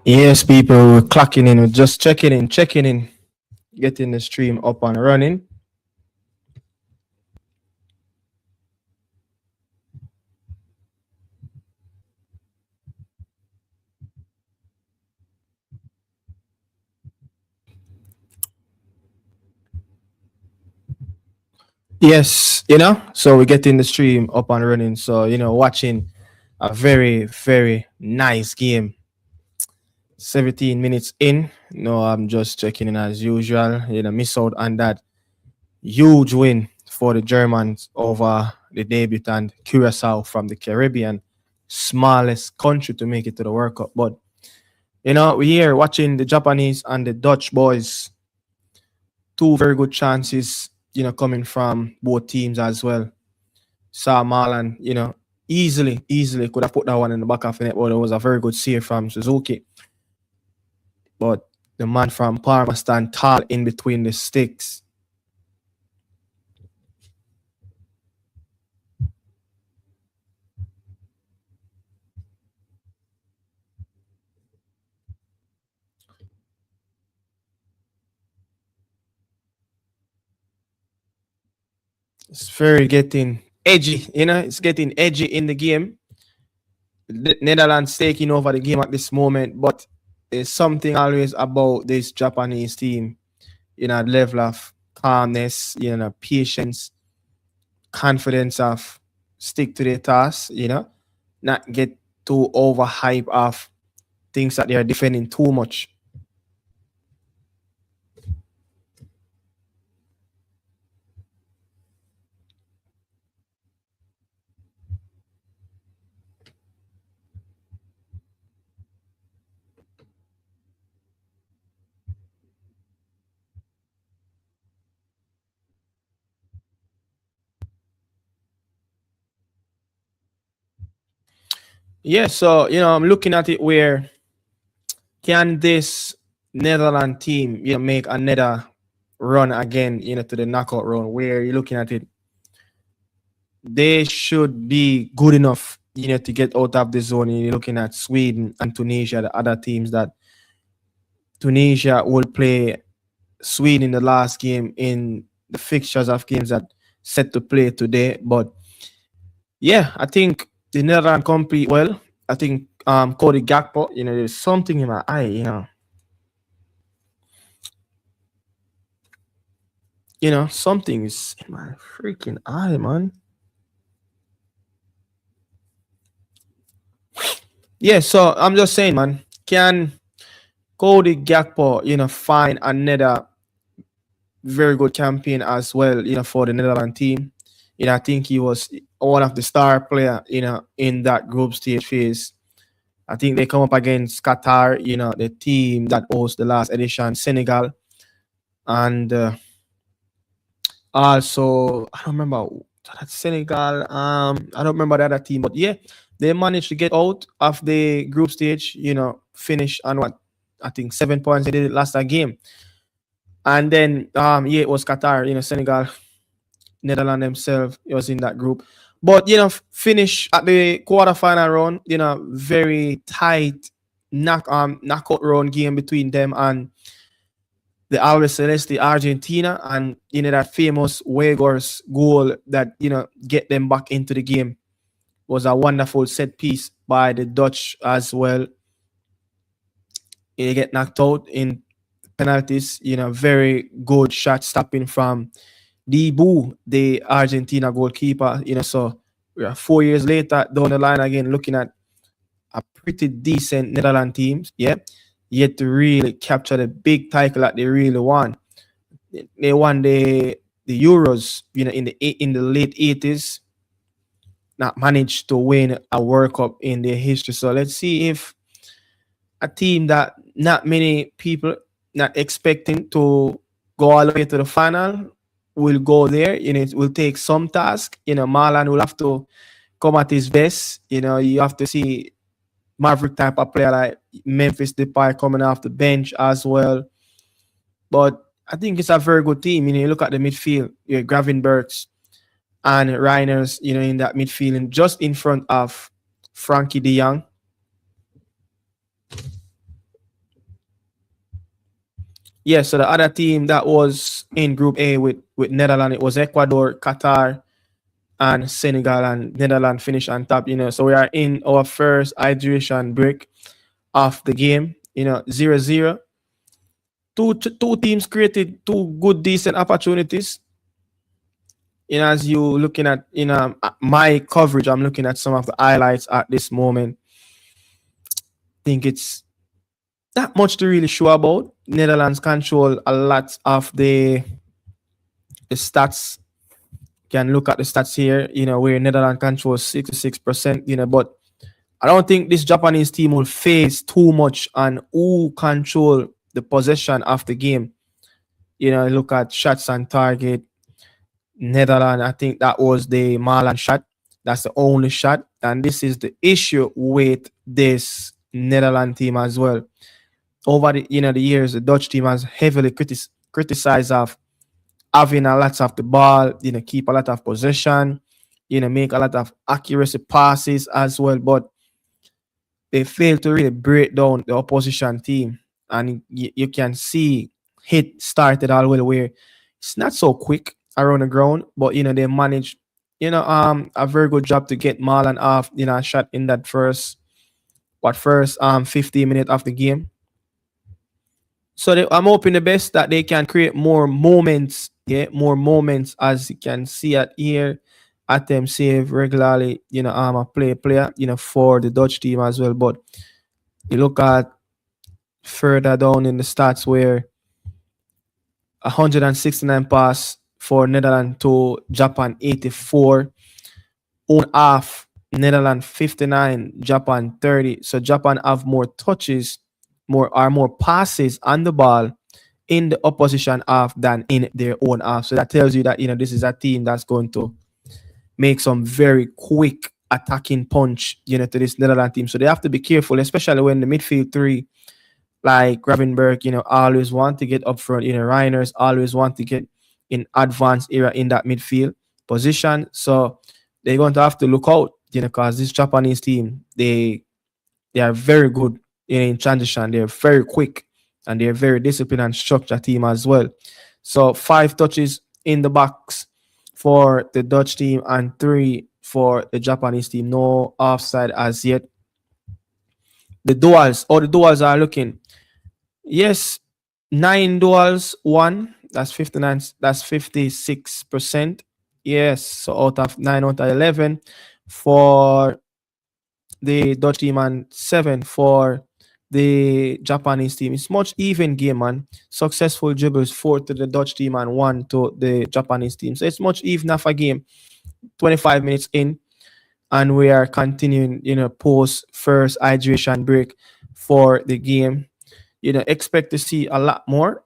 Yes, people, we're clocking in. We're just checking in, getting the stream up and running. Yes, so we're getting the stream up and running. So, watching a very, very nice game. 17 minutes in. No, I'm just checking in as usual. Miss out on that huge win for the Germans over the debutant Curacao from the Caribbean, smallest country to make it to the World Cup. But we're here watching the Japanese and the Dutch boys. Two very good chances, coming from both teams as well. Sam Marlan, easily could have put that one in the back of the net, but it was a very good save from Suzuki. But the man from Parma stand tall in between the sticks. It's very getting edgy, it's getting edgy in the game. The Netherlands taking over the game at this moment, but there's something always about this Japanese team, level of calmness, patience, confidence of stick to their task, not get too overhype of things that they are defending too much. Yeah, so I'm looking at it where can this Netherlands team, make another run again, to the knockout round where you're looking at it. They should be good enough, to get out of the zone. You're looking at Sweden and Tunisia, the other teams that Tunisia will play Sweden in the last game in the fixtures of games that set to play today. But yeah, I think the Netherlands compete well. I think Cody Gakpo, there's something in my eye, something is in my freaking eye, man. Yeah, so I'm just saying, man, can Cody Gakpo, find another very good campaign as well, for the Netherlands team. I think he was one of the star player, in that group stage phase. I think they come up against Qatar, the team that hosts the last edition, Senegal, and also I don't remember that Senegal. I don't remember the other team, but yeah, they managed to get out of the group stage. Finish on what I think 7 points. They did it last game, and then yeah, it was Qatar. Senegal, Netherlands themselves was in that group. But finish at the quarterfinal round. Very tight knockout round game between them and the Alves Celeste Argentina, and that famous Weghorst goal that get them back into the game was a wonderful set piece by the Dutch as well. They get knocked out in penalties. Very good shot stopping from Dibu, the Argentina goalkeeper. So we are 4 years later down the line again, looking at a pretty decent Netherlands team. Yeah, yet to really capture the big title that they really want. They won the Euros, in the late 80s. Not managed to win a World Cup in their history. So let's see if a team that not many people not expecting to go all the way to the final will go there. It will take some task. Marlon will have to come at his best. You have to see Maverick type of player like Memphis Depay coming off the bench as well. But I think it's a very good team. You look at the midfield, you have Gravenbergs and Reiners, in that midfield, and just in front of Frankie de Jong. Yeah, so the other team that was in Group A with Netherlands, it was Ecuador, Qatar, and Senegal, and Netherlands finished on top. So we are in our first hydration break of the game. 0-0. Two teams created two good, decent opportunities. As you looking at my coverage, I'm looking at some of the highlights at this moment. Think it's not much to really show about. Netherlands control a lot of the stats. Can look at the stats here, where Netherlands controls 66%, but I don't think this Japanese team will face too much on who control the possession of the game. Look at shots on target. Netherlands, I think that was the Marlon shot. That's the only shot. And this is the issue with this Netherlands team as well. Over the years, the Dutch team has heavily criticized of having a lot of the ball, keep a lot of possession, make a lot of accuracy passes as well. But they fail to really break down the opposition team. And you can see hit started all well where it's not so quick around the ground, but they managed, a very good job to get Marlon off, a shot in that first 15 minutes of the game. So I'm hoping the best that they can create more moments, more moments, as you can see at here. At them save regularly, a player, for the Dutch team as well. But you look at further down in the stats where 169 pass for Netherlands to Japan 84, own half Netherlands 59, Japan 30. So Japan have more touches, more passes on the ball in the opposition half than in their own half. So that tells you that this is a team that's going to make some very quick attacking punch, to this Netherlands team. So they have to be careful, especially when the midfield three, like Gravenberg, always want to get up front. Reiners always want to get in advanced area in that midfield position. So they're going to have to look out, because this Japanese team, they are very good in transition. They're very quick and they're very disciplined and structured team as well. So 5 touches in the box for the Dutch team and 3 for the Japanese team. No offside as yet. The duels are looking. Yes, 9 duels, 1. That's 59. That's 56%. Yes, so out of 9 out of 11 for the Dutch team and 7 for the Japanese team. It's much even game, man. Successful dribbles, 4 to the Dutch team and 1 to the Japanese team. So it's much even of a game. 25 minutes in, and we are continuing, post first hydration break for the game. Expect to see a lot more.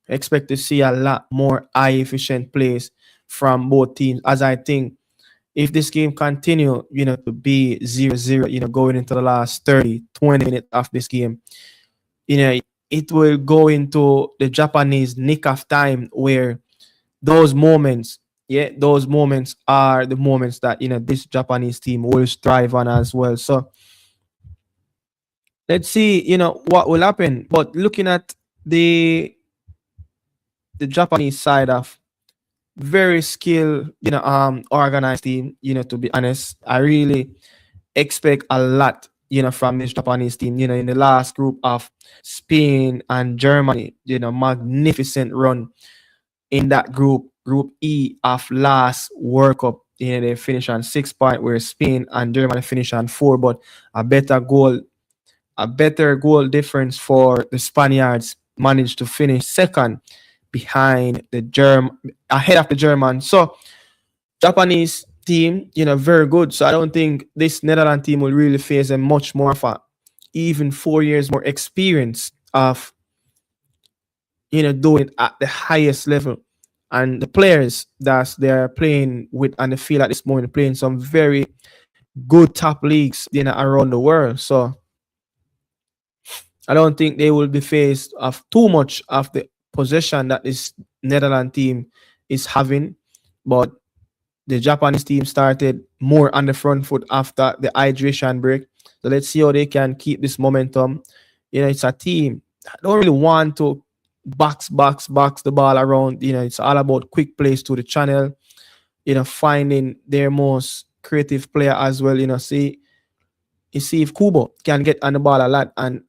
Expect to see a lot more high efficient plays from both teams, as I think if this game continue, to be 0-0, going into the last 30, 20 minutes of this game, it will go into the Japanese nick of time where those moments, those moments are the moments that, this Japanese team will strive on as well. So let's see, what will happen. But looking at the Japanese side of very skilled, organized team, to be honest. I really expect a lot, from this Japanese team, in the last group of Spain and Germany, magnificent run in that group E of last World Cup. They finished on 6 points, where Spain and Germany finished on 4, but a better goal difference for the Spaniards managed to finish second behind ahead of the German. So Japanese team, very good. So I don't think this Netherlands team will really face them much more of a even 4 years more experience of doing it at the highest level. And the players that they're playing with on the field at this moment, playing some very good top leagues, around the world. So I don't think they will be faced of too much of the possession that this Netherlands team is having. But the Japanese team started more on the front foot after the hydration break. So let's see how they can keep this momentum. It's a team that don't really want to, box the ball around. It's all about quick plays to the channel. Finding their most creative player as well. See, you see if Kubo can get on the ball a lot, and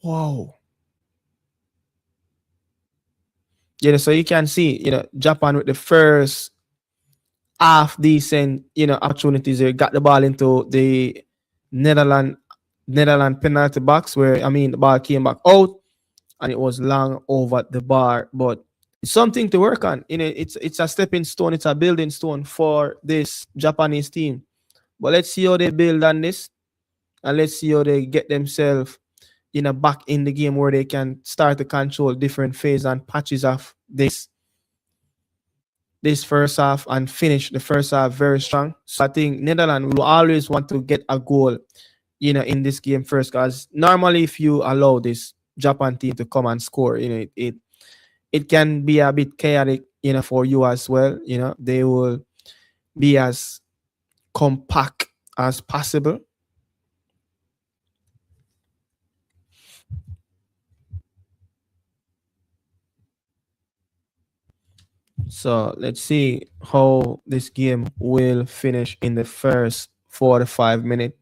wow, so you can see, Japan with the first half decent, opportunities. They got the ball into the Netherlands Netherlands penalty box where the ball came back out and it was long over the bar. But it's something to work on. It's a stepping stone, it's a building stone for this Japanese team. But let's see how they build on this, and let's see how they get themselves back in the game where they can start to control different phases and patches of this first half and finish the first half very strong. So I think Netherlands will always want to get a goal, in this game first, because normally if you allow this Japan team to come and score, it can be a bit chaotic, for you as well. They will be as compact as possible. So let's see how this game will finish in the first 45 minutes.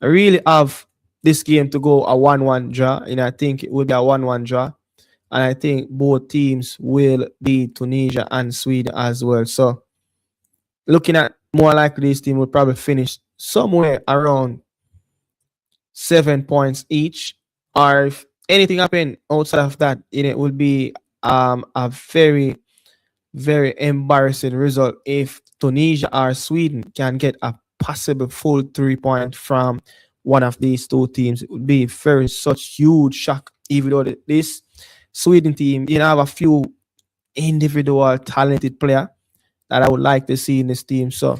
I really have this game to go a 1-1 draw, and I think it will be a 1-1 draw. And I think both teams will be Tunisia and Sweden as well. So looking at more likely this team will probably finish somewhere around 7 points each. Or if anything happen outside of that, it will be a very, very embarrassing result if Tunisia or Sweden can get a possible full 3 point from one of these two teams. It would be very such huge shock, even though this Sweden team, have a few individual talented player that I would like to see in this team. So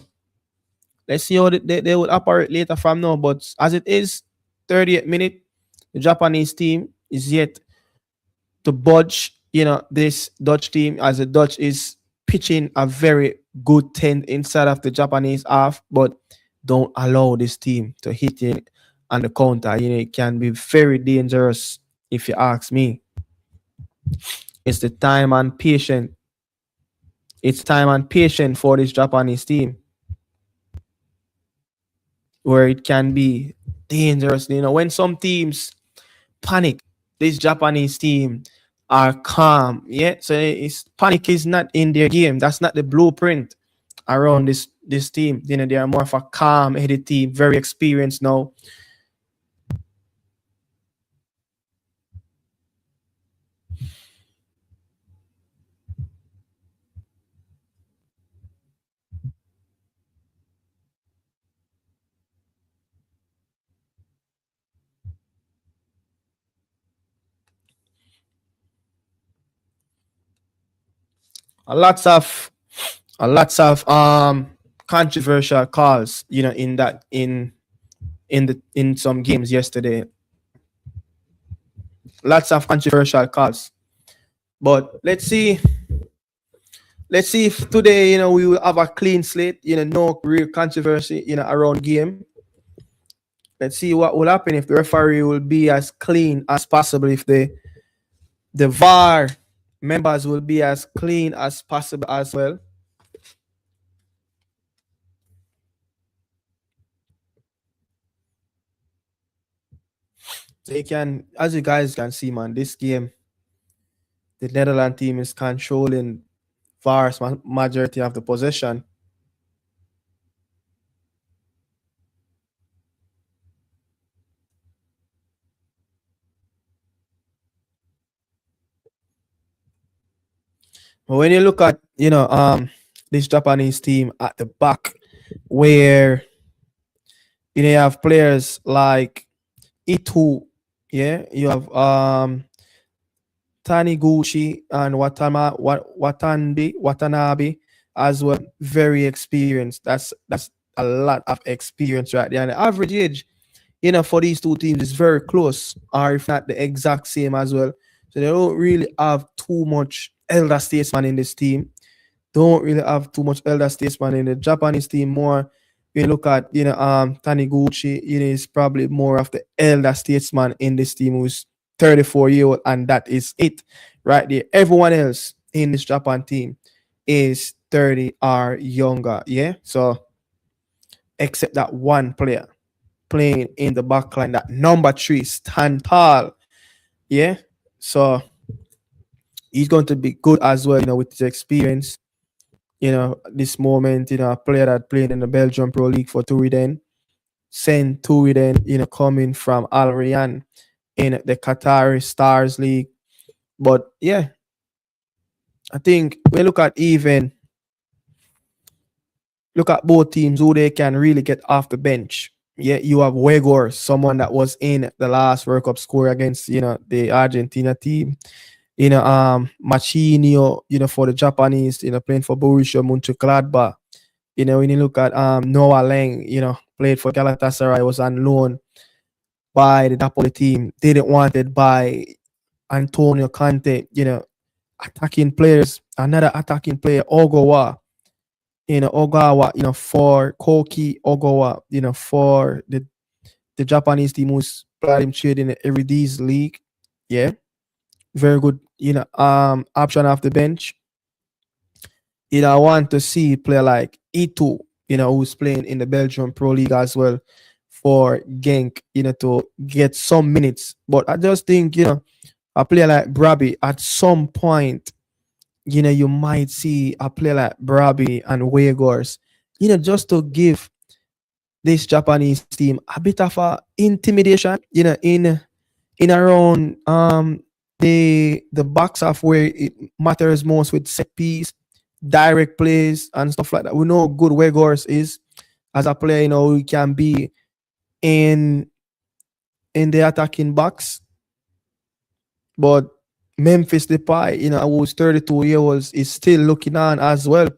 let's see how they will operate later from now. But as it is, 38th minute, the Japanese team is yet to budge. This Dutch team, as the Dutch is pitching a very good tent inside of the Japanese half, but don't allow this team to hit it on the counter. It can be very dangerous if you ask me. It's the time and patience. It's time and patience for this Japanese team, where it can be dangerous. When some teams panic, this Japanese team are calm. Yeah, so panic is not in their game. That's not the blueprint around this team. They are more of a calm-headed team, very experienced now. A lots of controversial calls, in some games yesterday. Lots of controversial calls. But let's see if today, we will have a clean slate, no real controversy, around game. Let's see what will happen if the referee will be as clean as possible, if the VAR members will be as clean as possible as well. So as you guys can see, man, this game, the Netherlands team is controlling vast majority of the possession. But when you look at this Japanese team at the back, where you have players like Itu, yeah, you have Taniguchi and Watanabe as well, very experienced. That's a lot of experience right there. And the average age, for these two teams is very close, or if not the exact same as well. So they don't really have too much elder statesman in this team. Don't really have too much elder statesman in the Japanese team. More, you look at Taniguchi, is probably more of the elder statesman in this team, who's 34-year-old, and that is it. right there. Everyone else in this Japan team is 30 or younger. Yeah. So except that one player playing in the back line, that number three, stand tall. Yeah. So he's going to be good as well, with his experience. This moment, a player that played in the Belgium Pro League for Turiden, Sen Turiden, coming from Al Rayyan in the Qatari Stars League. But yeah, I think we look at both teams who they can really get off the bench. Yeah, you have Wegor, someone that was in the last World Cup score against the Argentina team. Machinio, for the Japanese, playing for Borussia Mönchengladbach. When you look at Noah Lang, played for Galatasaray, was on loan by the Napoli team, didn't wanted by Antonio Conte. Attacking players, another attacking player, Ogawa. Ogawa, for Koki Ogawa, for the Japanese team who's played him trade in the Eredivisie League. Yeah, very good, option off the bench. I want to see a player like Ito, who's playing in the Belgian Pro League as well for Genk, to get some minutes. But I just think, a player like Brabi at some point, you might see a player like Brabi and Wegors, just to give this Japanese team a bit of a intimidation, in around the box of where it matters most with set piece, direct plays and stuff like that. We know how good Wegors is as a player, he can be in the attacking box. But Memphis Depay, who's 32 years old, is still looking on as well.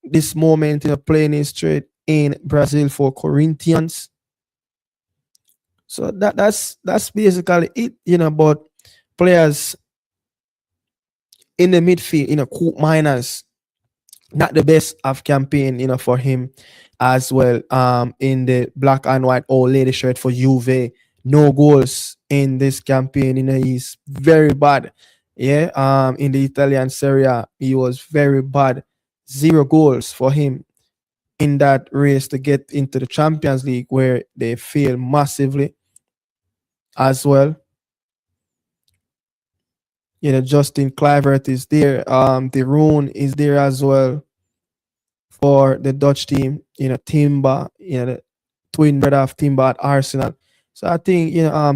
This moment, playing in straight in Brazil for Corinthians. So that's basically it, but players in the midfield, Coop Miners, not the best of campaign, for him as well. In the black and white old lady shirt for Juve, no goals in this campaign. He's very bad. Yeah. In the Italian Serie A, he was very bad. 0 goals for him in that race to get into the Champions League, where they fail massively as well. Justin Kluivert is there. De Roon is there as well for the Dutch team. Timber, the twin brother of Timber at Arsenal. So I think,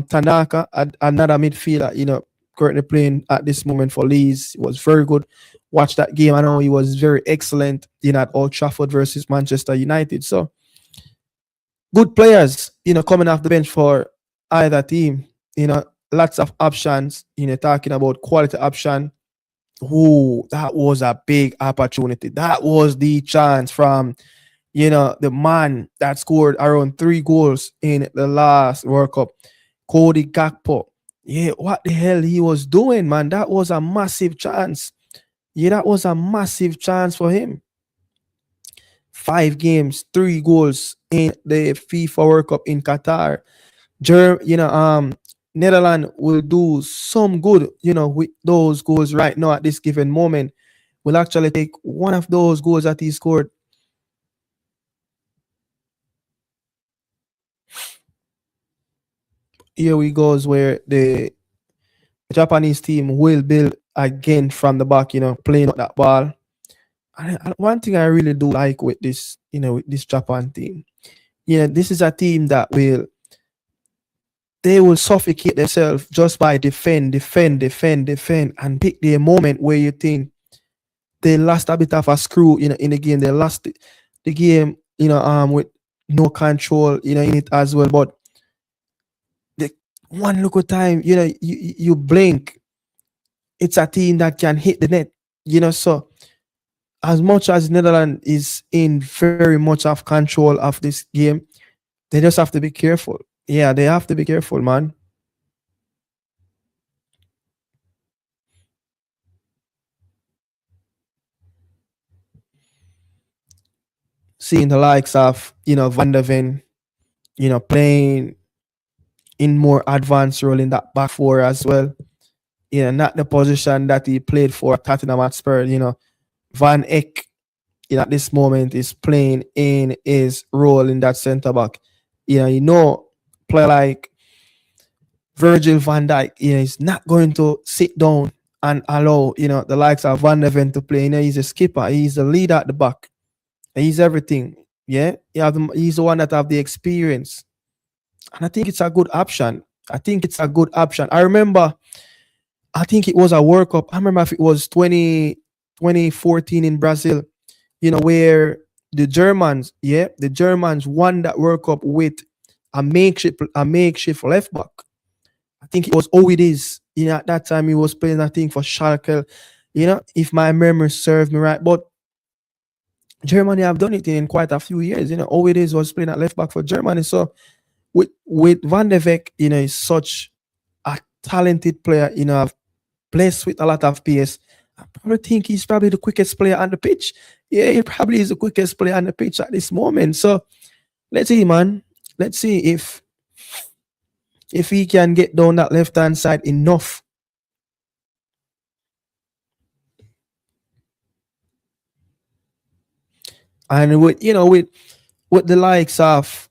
Tanaka, another midfielder, currently playing at this moment for Leeds, was very good. Watch that game. I know he was very excellent, at Old Trafford versus Manchester United. So good players, coming off the bench for either team. Lots of options, talking about quality option. Ooh, that was a big opportunity. That was the chance from, the man that scored around 3 goals in the last World Cup, Cody Gakpo. Yeah, what the hell he was doing, man? That was a massive chance. Yeah, that was a massive chance for him. 5 games, 3 goals in the FIFA World Cup in Qatar. Netherlands will do some good, with those goals right now at this given moment. Will actually take one of those goals that he scored. Here we goes where the Japanese team will build again from the back, playing up that ball. And one thing I really do like with this, with this Japan team, this is a team that they will suffocate themselves just by defend, and pick the moment where you think they lost a bit of a screw, in the game. They lost the game, with no control, in it as well. But the one look at time, you blink, it's a team that can hit the net, So as much as Netherlands is in very much of control of this game, they just have to be careful. Yeah, they have to be careful, man. Seeing the likes of, Van der Ven, playing in more advanced role in that back four as well. not the position that he played for Tottenham Hotspur. Van Eyck, at this moment is playing in his role in that centre back. Player like Virgil van Dijk, is not going to sit down and allow, the likes of Van de Ven to play. He's a skipper, he's the leader at the back, he's everything. Yeah, he's the one that have the experience, and I think it's a good option. I remember, I think it was a World Cup. I remember if it was 2014 in Brazil, where the Germans won that World Cup with a makeshift left back. I think it was all it is. At that time he was playing, I think, for Schalke. If my memory serves me right. But Germany have done it in quite a few years. All it is was playing at left back for Germany. So with Van de Beek, is such a talented player. I've blessed with a lot of pace. I probably think he's probably the quickest player on the pitch. Yeah, he probably is the quickest player on the pitch at this moment. So let's see, man. Let's see if he can get down that left hand side enough. And with the likes of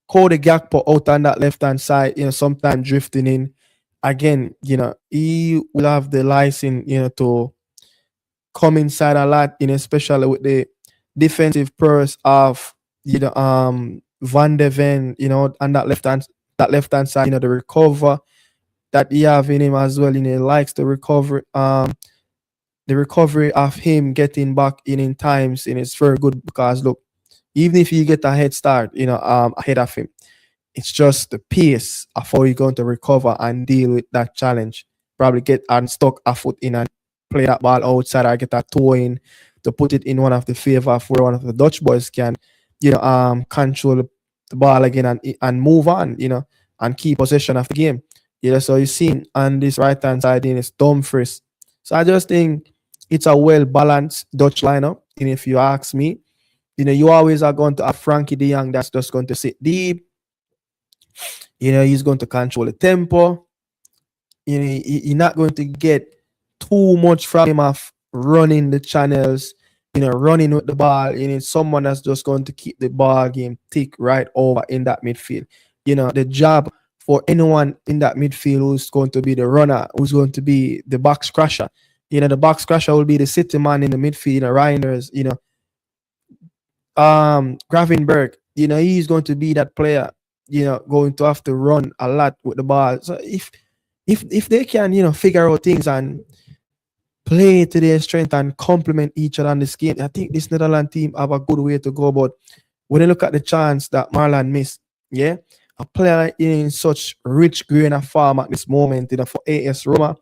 Cody Gakpo out on that left hand side, sometimes drifting in again, he will have the license, to come inside a lot, especially with the defensive prowess of Van de Ven, on that left hand side, the recover that he have in him as well. He likes to recover. The recovery of him getting back in times, it's very good, because look, even if you get a head start, ahead of him, it's just the pace of how you're going to recover and deal with that challenge. Probably get unstuck a foot in and play that ball outside, or get a toe in to put it in one of the favor where one of the Dutch boys can, control the ball again and move on, and keep possession of the game. So you see on this right hand side in it's Dumfries. So I just think it's a well balanced Dutch lineup. And if you ask me, you always are going to have Frankie de Jong that's just going to sit deep. He's going to control the tempo. You're not going to get too much from him of running the channels, running with the ball. You need someone that's just going to keep the ball game tick right over in that midfield. The job for anyone in that midfield who's going to be the runner, who's going to be the box crusher. The box crusher will be the city man in the midfield, Reinders, Gravenberg, he's going to be that player, going to have to run a lot with the ball. So if they can, figure out things and play to their strength and complement each other on this game, I think this Netherlands team have a good way to go. But when you look at the chance that Marlon missed, a player in such rich grain of form at this moment, for AS Roma,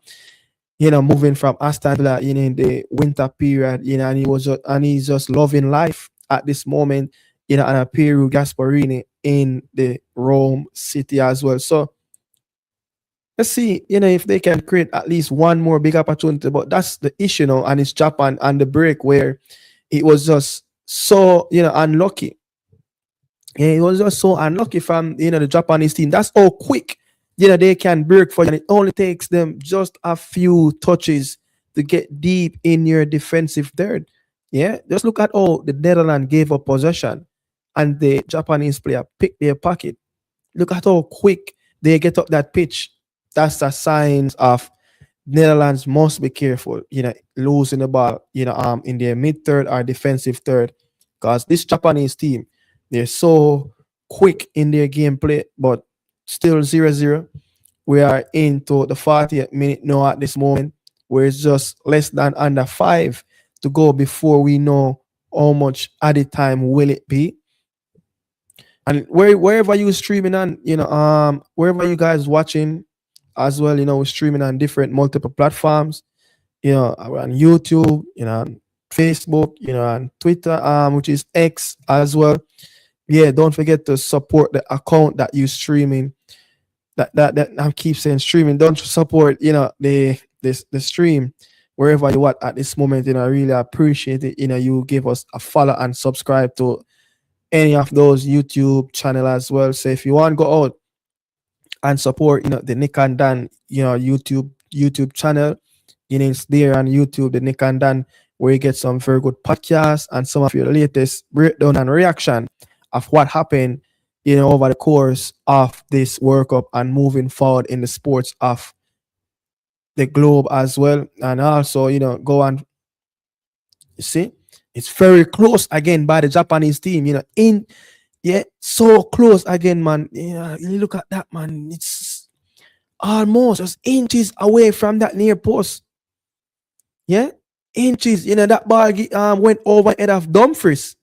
moving from Aston Villa, in the winter period, and he's just loving life at this moment, and a Piero Gasparini in the Rome City as well. So let's see, if they can create at least one more big opportunity. But that's the issue now, and it's Japan and the break where it was just so unlucky. Yeah, it was just so unlucky from the Japanese team. That's how quick they can break for you. And it only takes them just a few touches to get deep in your defensive third. Yeah, just look at how the Netherlands gave up possession and the Japanese player picked their pocket. Look at how quick they get up that pitch. That's a sign of Netherlands must be careful, losing the ball, in their mid third or defensive third, because this Japanese team, they're so quick in their gameplay, but still 0-0. We are into the 40th minute now at this moment, where it's just less than under 5 to go before we know how much added time will it be. And wherever you streaming on, wherever you guys watching as well, we're streaming on different multiple platforms, on YouTube, on Facebook, on Twitter, which is X as well. Yeah, don't forget to support the account that you streaming. That I keep saying streaming. Don't support, the stream wherever you at this moment. I really appreciate it. You give us a follow and subscribe to any of those YouTube channel as well. So if you want to go out and support, the Nick and Dan, YouTube YouTube channel. It's there on YouTube, the Nick and Dan, where you get some very good podcasts and some of your latest breakdown and reaction of what happened, over the course of this World Cup and moving forward in the sports of the globe as well. And also, go and see, it's very close again by the Japanese team, in yeah, so close again, man. Yeah, you look at that, man. It's almost just inches away from that near post. Yeah, inches. That ball went over head of Dumfries.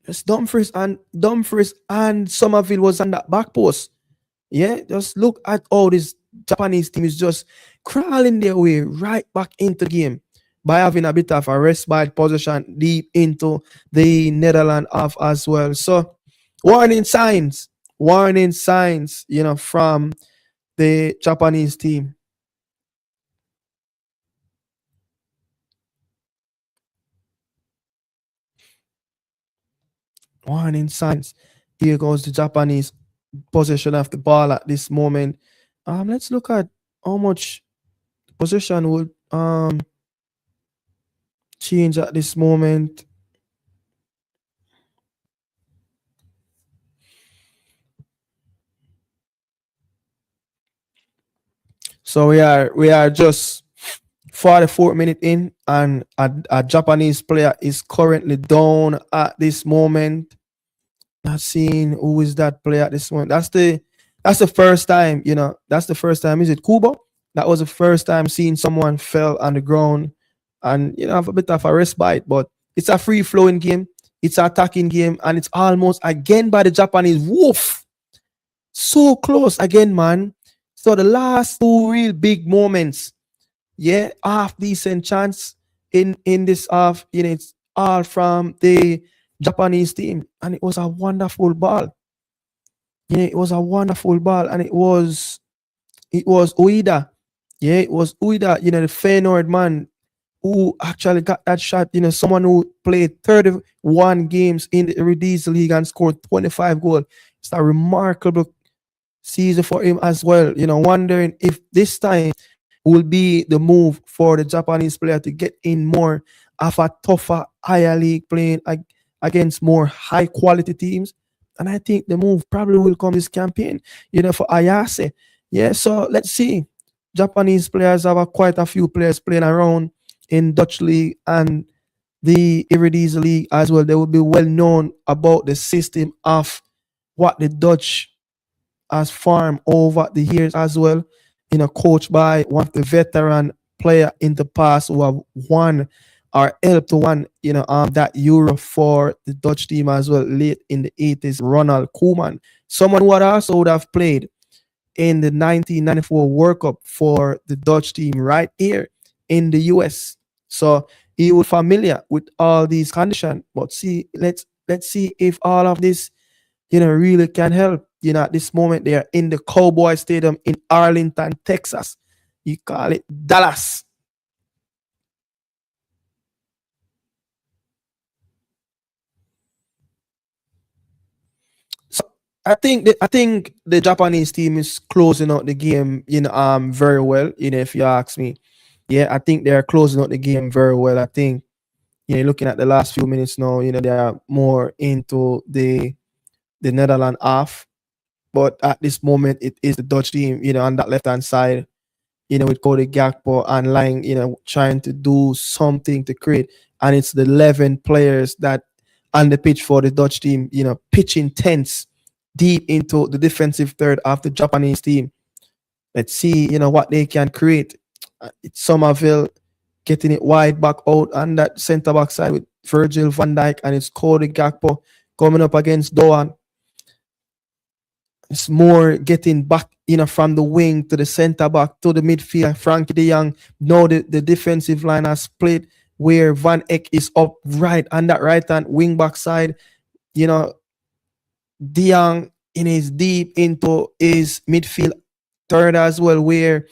Just Dumfries and Somerville was on that back post. Yeah, just look at all this Japanese team is just crawling their way right back into the game by having a bit of a respite position deep into the Netherlands half as well. So warning signs, from the Japanese team. Warning signs. Here goes the Japanese possession of the ball at this moment. Let's look at how much possession would change at this moment. So we are just 44 minutes in, and a Japanese player is currently down at this moment. Not seeing who is that player at this moment. That's the first time, that's the first time. Is it Kubo? That was the first time seeing someone fell on the ground and have a bit of a respite, but it's a free flowing game, it's an attacking game, and it's almost again by the Japanese. Woof! So close again, man. So the last two real big moments, yeah, half decent chance in this half, it's all from the Japanese team, and it was a wonderful ball. It was a wonderful ball, and it was Ueda. Yeah, it was Ueda, the Feyenoord man who actually got that shot. Someone who played 31 games in the Eredivisie League and scored 25 goals. It's a remarkable season for him as well. Wondering if this time will be the move for the Japanese player to get in more of a tougher higher league, playing against more high quality teams. And I think the move probably will come this campaign, for Ayase. Yeah, so let's see. Japanese players have quite a few players playing around in Dutch league and the Eredivisie league as well. They will be well known about the system of what the Dutch has farmed over the years as well. Coached by one of the veteran player in the past who have won or helped to win, that Euro for the Dutch team as well late in the 80s, Ronald Koeman. Someone who would have played in the 1994 World Cup for the Dutch team right here in the US. So he was familiar with all these conditions. But let's see if all of this, really can help. At this moment they are in the Cowboy Stadium in Arlington, Texas. You call it Dallas. So I think the Japanese team is closing out the game, very well. If you ask me, yeah, I think they are closing out the game very well. I think, looking at the last few minutes now, they are more into the Netherlands half, but at this moment it is the Dutch team, on that left hand side, with Cody Gakpo and Lang, trying to do something to create. And it's the 11 players that on the pitch for the Dutch team, pitching tense deep into the defensive third of the Japanese team. Let's see, what they can create. It's Somerville getting it wide back out on that centre back side with Virgil van Dijk, and it's Cody Gakpo coming up against Doan. It's more getting back, from the wing to the centre back to the midfield. Frankie de Jong. Now the defensive line has split where Van Eck is up right on that right hand wing back side. De Jong is deep into his midfield third as well, where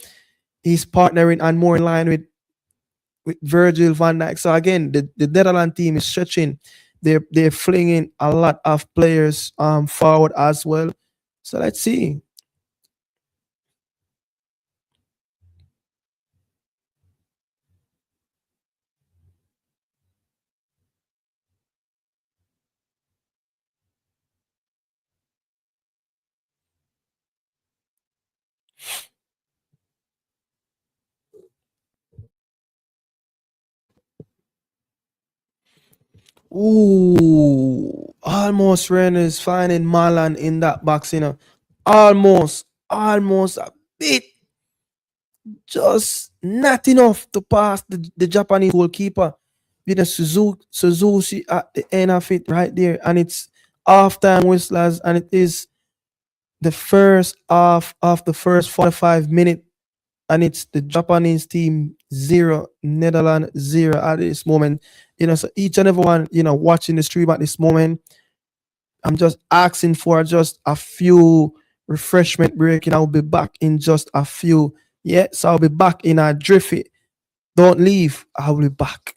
he's partnering and more in line with Virgil van Dijk. So again, the Netherlands team is stretching. They're flinging a lot of players forward as well. So let's see. Ooh, almost Rennes finding Malan in that box, almost a bit, just not enough to pass the Japanese goalkeeper. Suzuki at the end of it right there, and it's half-time whistlers, and it is the first half of the first 45 minutes, and it's the Japanese team 0, Netherlands 0 at this moment. So each and everyone, watching the stream at this moment, I'm just asking for just a few refreshment break, and I'll be back in just a few. Yeah, so I'll be back in a drift. Don't leave. I'll be back.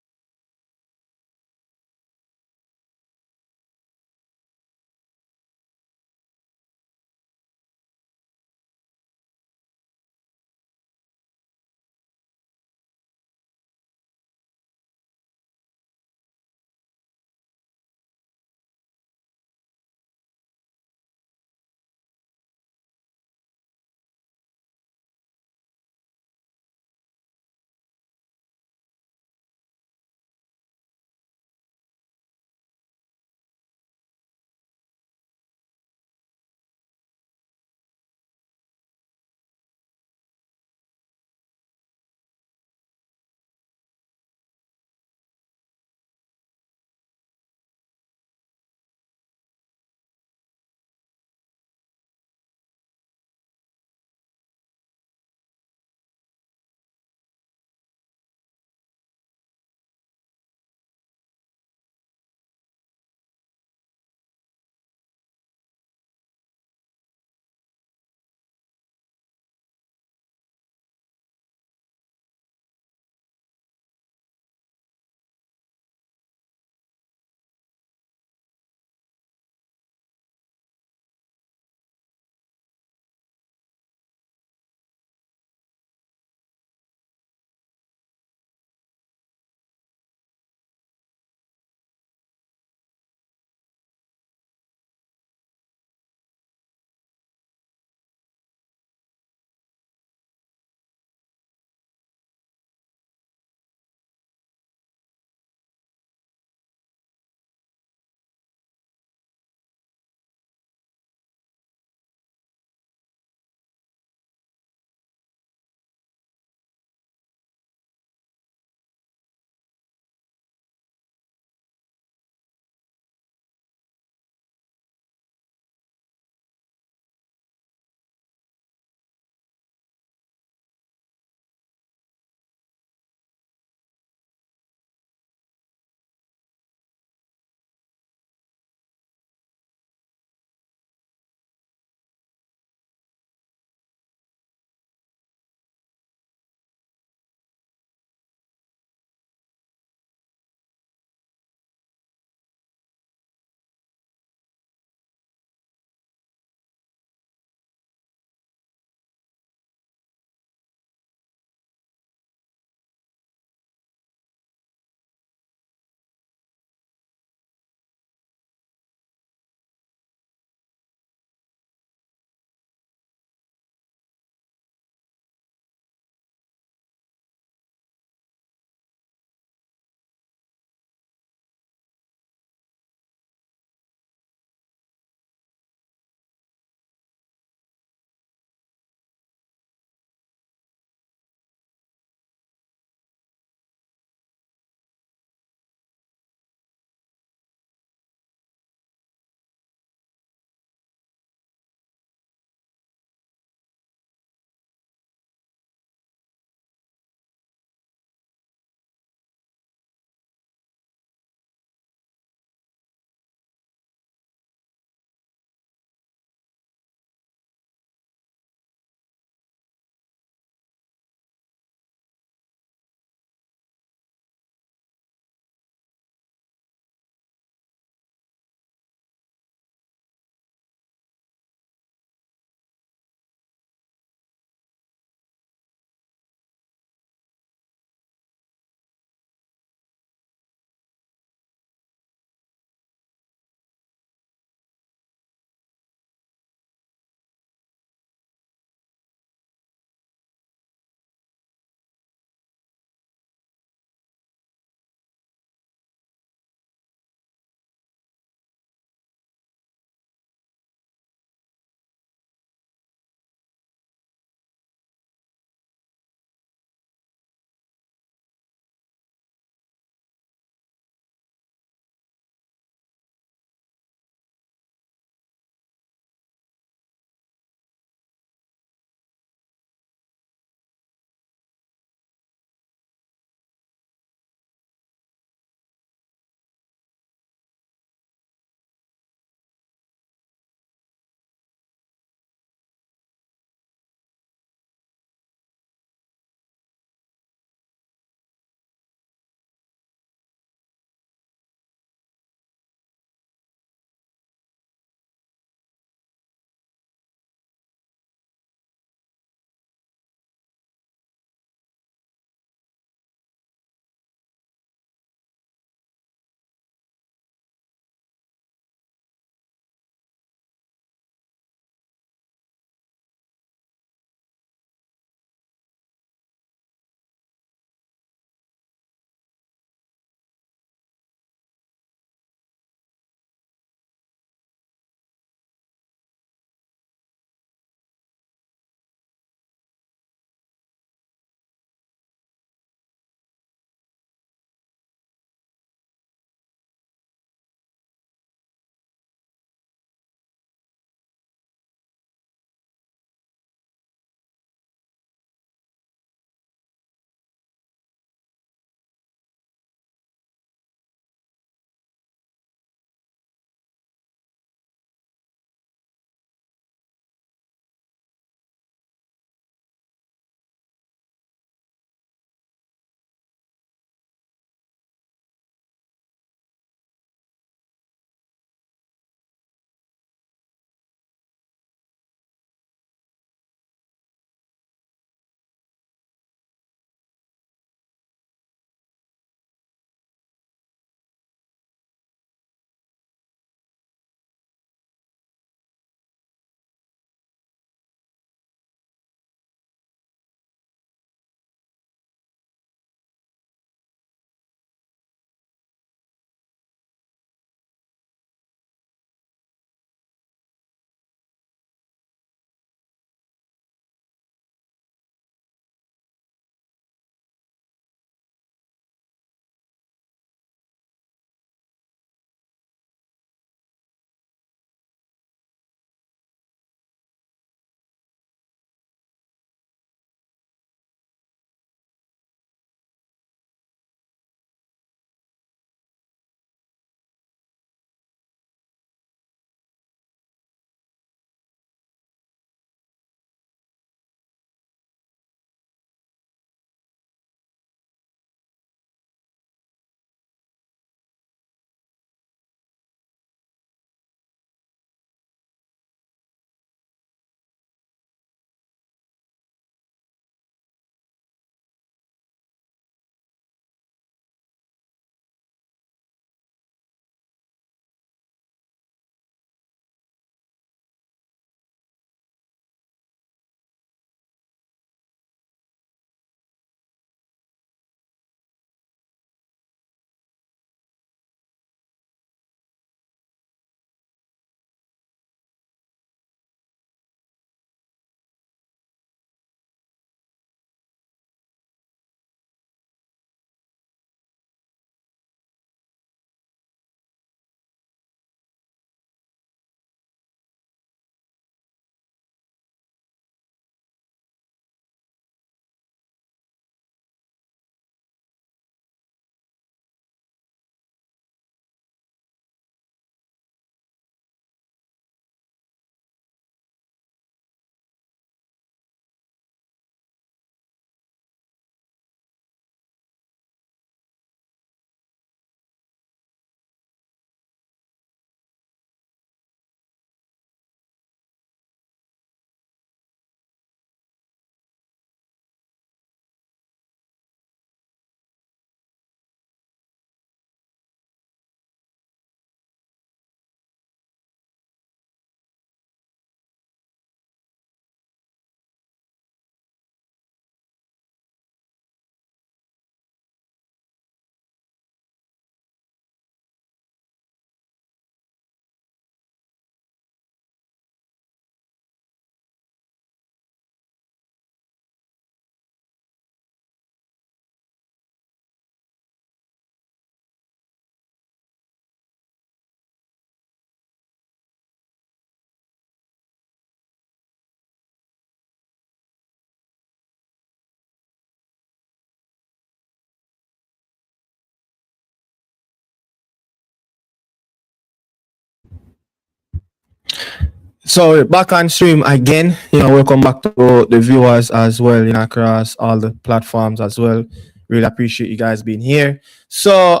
So back on stream again. Welcome back to the viewers as well. Across all the platforms as well. Really appreciate you guys being here. So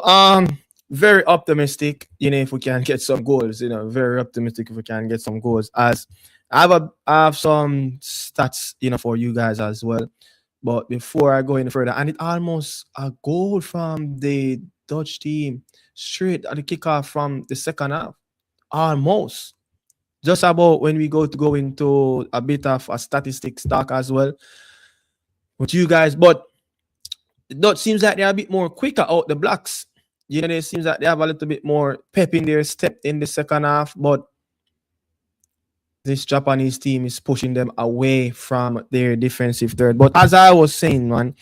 very optimistic. If we can get some goals. Very optimistic if we can get some goals. As I have some stats. For you guys as well. But before I go any further, and it almost a goal from the Dutch team straight at the kickoff from the second half. Almost just about when we go into a bit of a statistics talk as well with you guys. But it seems like they're a bit more quicker out the blocks. It seems like they have a little bit more pep in their step in the second half. But this Japanese team is pushing them away from their defensive third. But as I was saying, man,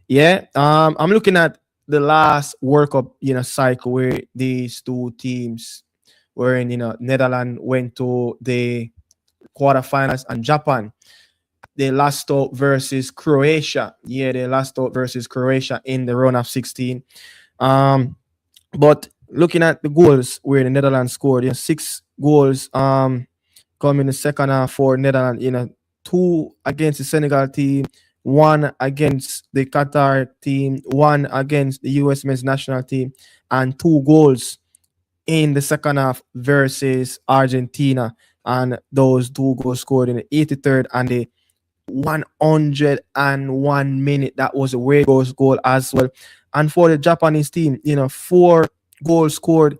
yeah, I'm looking at the last World Cup, cycle where these two teams were in. Netherlands went to the quarterfinals and Japan they lost out versus Croatia. Yeah, they lost out versus Croatia in the round of 16. Um, but looking at the goals where the Netherlands scored, 6 goals come in the second half for Netherlands, 2 against the Senegal team, 1 against the Qatar team, 1 against the US men's national team, and 2 goals in the second half versus Argentina. And those 2 goals scored in the 83rd and the 101 minute. That was a way goal as well. And for the Japanese team, 4 goals scored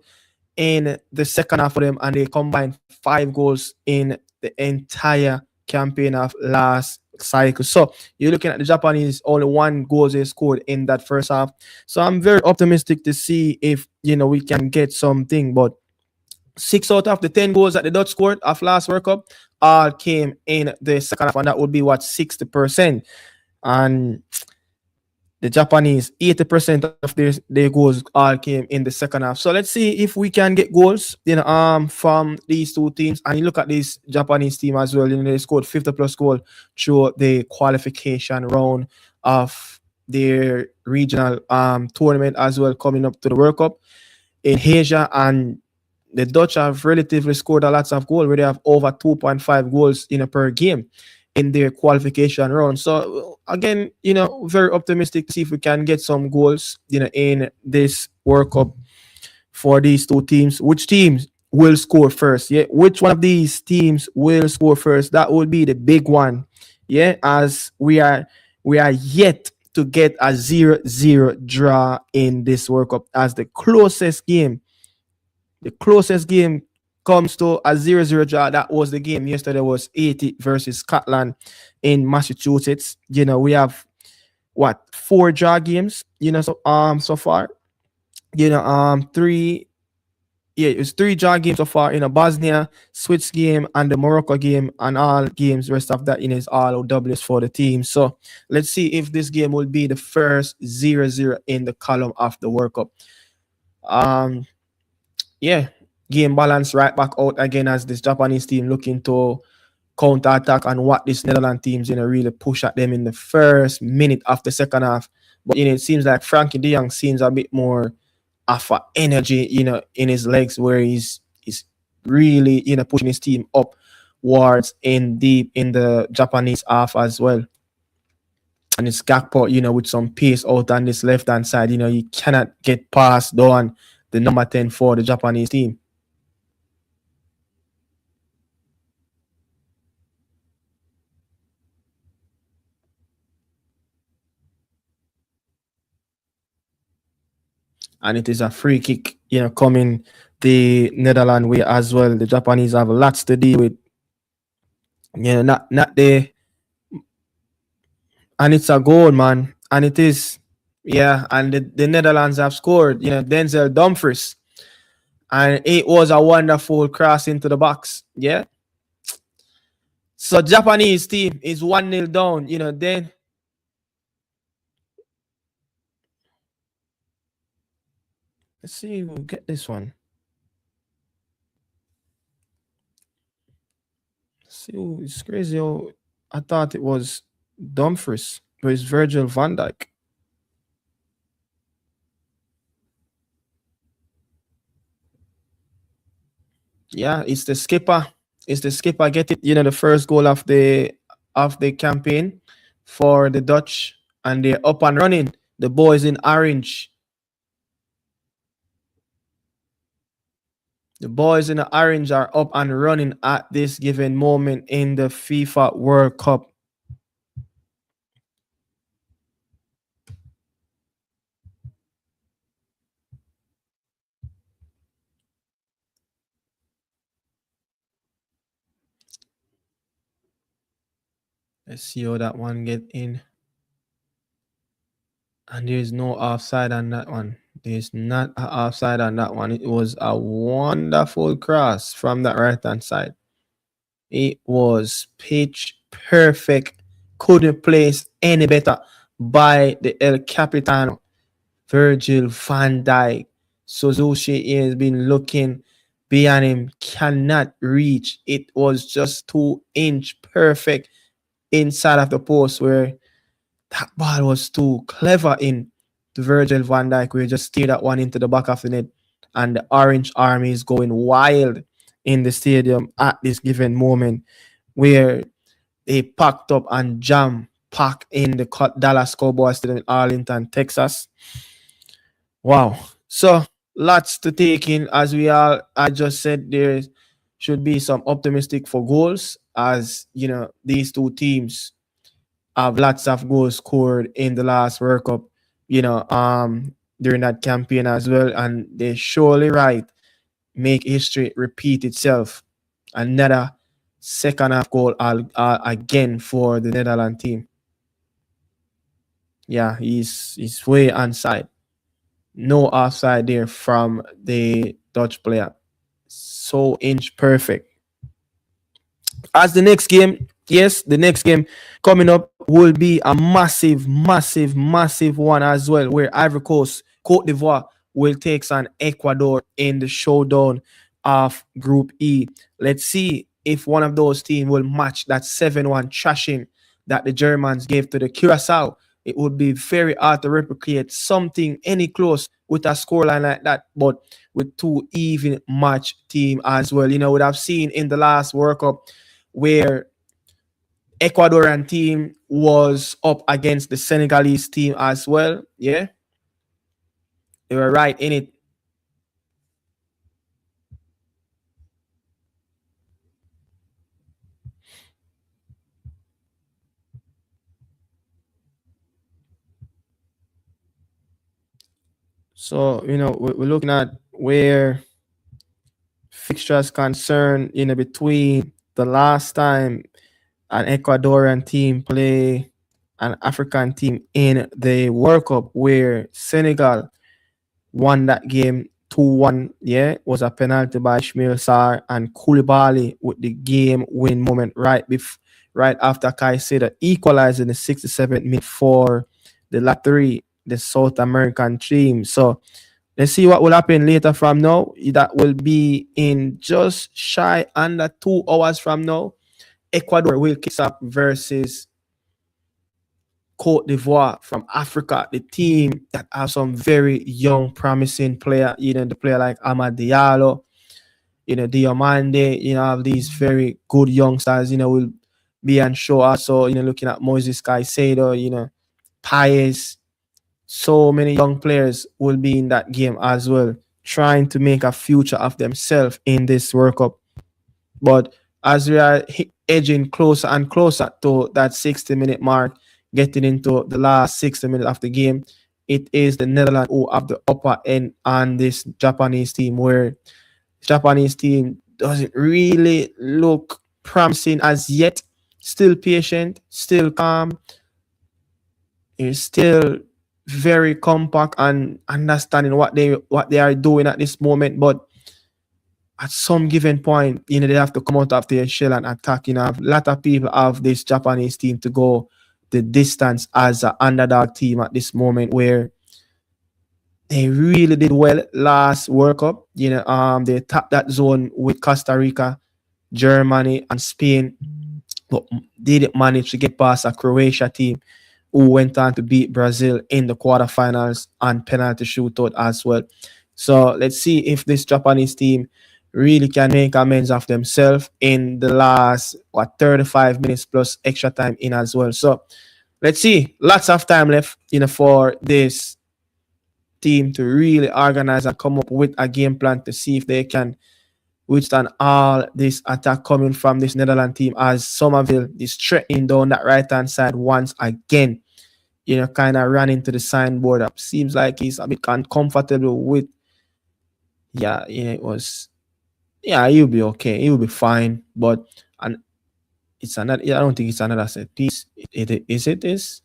in the second half for them, and they combined 5 goals in the entire campaign of last cycle. So you're looking at the Japanese, only 1 goal they scored in that first half. So I'm very optimistic to see if we can get something. But 6 out of the 10 goals that the Dutch scored of last World Cup all came in the second half, and that would be what 60%. And the Japanese 80% of their goals all came in the second half. So let's see if we can get goals, from these two teams. And you look at this Japanese team as well. They scored 50 plus goal through the qualification round of their regional tournament as well, coming up to the World Cup in Asia. And the Dutch have relatively scored a lot of goals, where they have over 2.5 goals per game in their qualification round. So again, very optimistic to see if we can get some goals, in this World Cup for these two teams. Which teams will score first? Yeah, which one of these teams will score first? That would be the big one. Yeah, as we are yet to get a 0-0 draw in this World Cup, as the closest game comes to a 0-0 draw. That was the game yesterday, was 80 versus Scotland in Massachusetts. We have what, 4 draw games, so far. Three, yeah, it's 3 draw games so far. Bosnia, Swiss game, and the Morocco game, and all games, rest of that is all W's for the team. So let's see if this game will be the first 0-0 in the column of the World Cup. Yeah, game balance right back out again, as this Japanese team looking to counter attack, and what this Netherlands team's really push at them in the first minute of the second half. But it seems like Frankie De Jong seems a bit more of a energy, in his legs, where he's really pushing his team upwards in deep in the Japanese half as well. And it's Gakpo, with some pace out on this left hand side. You cannot get past down the number 10 for the Japanese team. And it is a free kick, coming the Netherlands way as well. The Japanese have lots to deal with. Not the, and it's a goal, man. And it is, yeah. And the Netherlands have scored, Denzel Dumfries. And it was a wonderful cross into the box. Yeah. So Japanese team is 1-0 down, then let's see if we'll get this one. See, it's crazy. I thought it was Dumfries, but it's Virgil van Dijk. Yeah, it's the skipper. Is the skipper get it? The first goal of the campaign for the Dutch, and they're up and running. The boys in orange. The boys in the orange are up and running at this given moment in the FIFA World Cup. Let's see how that one get in. And there's no offside on that one. There's not an offside on that one. It was a wonderful cross from that right hand side. It was pitch perfect. Couldn't place any better by the El Capitano, Virgil van Dijk. Suzuki has been looking behind him, cannot reach. It was just 2 inch perfect inside of the post where that ball was too clever in to Virgil van Dijk. We just steered that one into the back of the net, and the Orange Army is going wild in the stadium at this given moment, where they packed up and jam packed in the Dallas Cowboys Stadium in Arlington, Texas. Wow. So lots to take in, as I just said, there should be some optimistic for goals, as these two teams have lots of goals scored in the last World Cup, during that campaign as well. And they surely right make history repeat itself. Another second half goal again for the Netherlands team. Yeah, he's way onside. No offside there from the Dutch player. So inch perfect. As the next game, yes, the next game coming up will be a massive, massive, massive one as well, where Ivory Coast, Cote d'Ivoire will take on Ecuador in the showdown of Group E. Let's see if one of those teams will match that 7-1 trashing that the Germans gave to the Curacao. It would be very hard to replicate something any close with a scoreline like that, but with two even match team as well. What I've seen in the last World Cup, where Ecuadorian team was up against the Senegalese team as well. Yeah, they were right in it. So we're looking at where fixtures concerned, between the last time an Ecuadorian team play an African team in the World Cup, where Senegal won that game 2-1. Yeah, was a penalty by Ishmael Sarr and Koulibaly with the game win moment right after Caicedo equalized in the 67th minute for the Lattery, the South American team. So let's see what will happen later from now. That will be in just shy under 2 hours from now. Ecuador will kick up versus Cote d'Ivoire from Africa, the team that have some very young, promising player. The player like Amad Diallo, Diomande, have these very good youngsters, will be on show also, looking at Moses Caicedo, Paez. So many young players will be in that game as well, trying to make a future of themselves in this World Cup. But as we are edging closer and closer to that 60-minute mark, getting into the last 60 minutes of the game, it is the Netherlands who have the upper end on this Japanese team, where the Japanese team doesn't really look promising as yet. Still patient, still calm, is still very compact and understanding what they are doing at this moment. But at some given point, they have to come out of their shell and attack. A lot of people have this Japanese team to go the distance as an underdog team at this moment, where they really did well last World Cup. They tapped that zone with Costa Rica, Germany, and Spain, but didn't manage to get past a Croatia team who went on to beat Brazil in the quarterfinals and penalty shootout as well. So let's see if this Japanese team really can make amends of themselves in the last 35 minutes plus extra time in as well. So let's see. Lots of time left, for this team to really organize and come up with a game plan to see if they can withstand all this attack coming from this Netherlands team as Somerville is threatening down that right hand side once again. Kind of ran into the signboard up. Seems like he's a bit uncomfortable with. Yeah, it was. Yeah, he'll be okay. He'll be fine. But and it's another. I don't think it's another set piece. Is it this?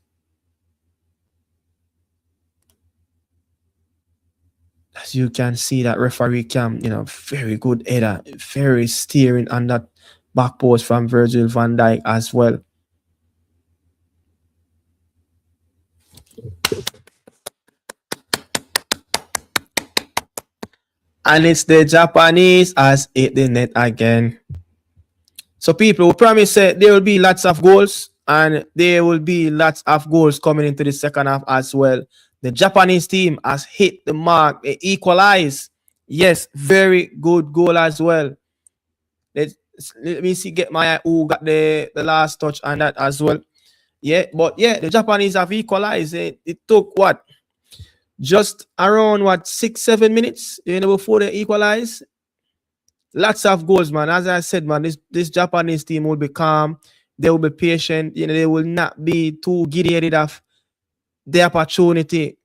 As you can see, that referee cam, very good header, very steering on that back post from Virgil van Dijk as well. And it's the Japanese as hit the net again. So people will promise there will be lots of goals and there will be lots of goals coming into the second half as well. The Japanese team has hit the mark. They equalize. Yes, very good goal as well. Let me see, get my who got the last touch on that as well. Yeah, but yeah, the Japanese have equalized. It took what? Just around 6-7 minutes, before they equalize. Lots of goals, man. As I said, man, this Japanese team will be calm. They will be patient. They will not be too giddy of the opportunity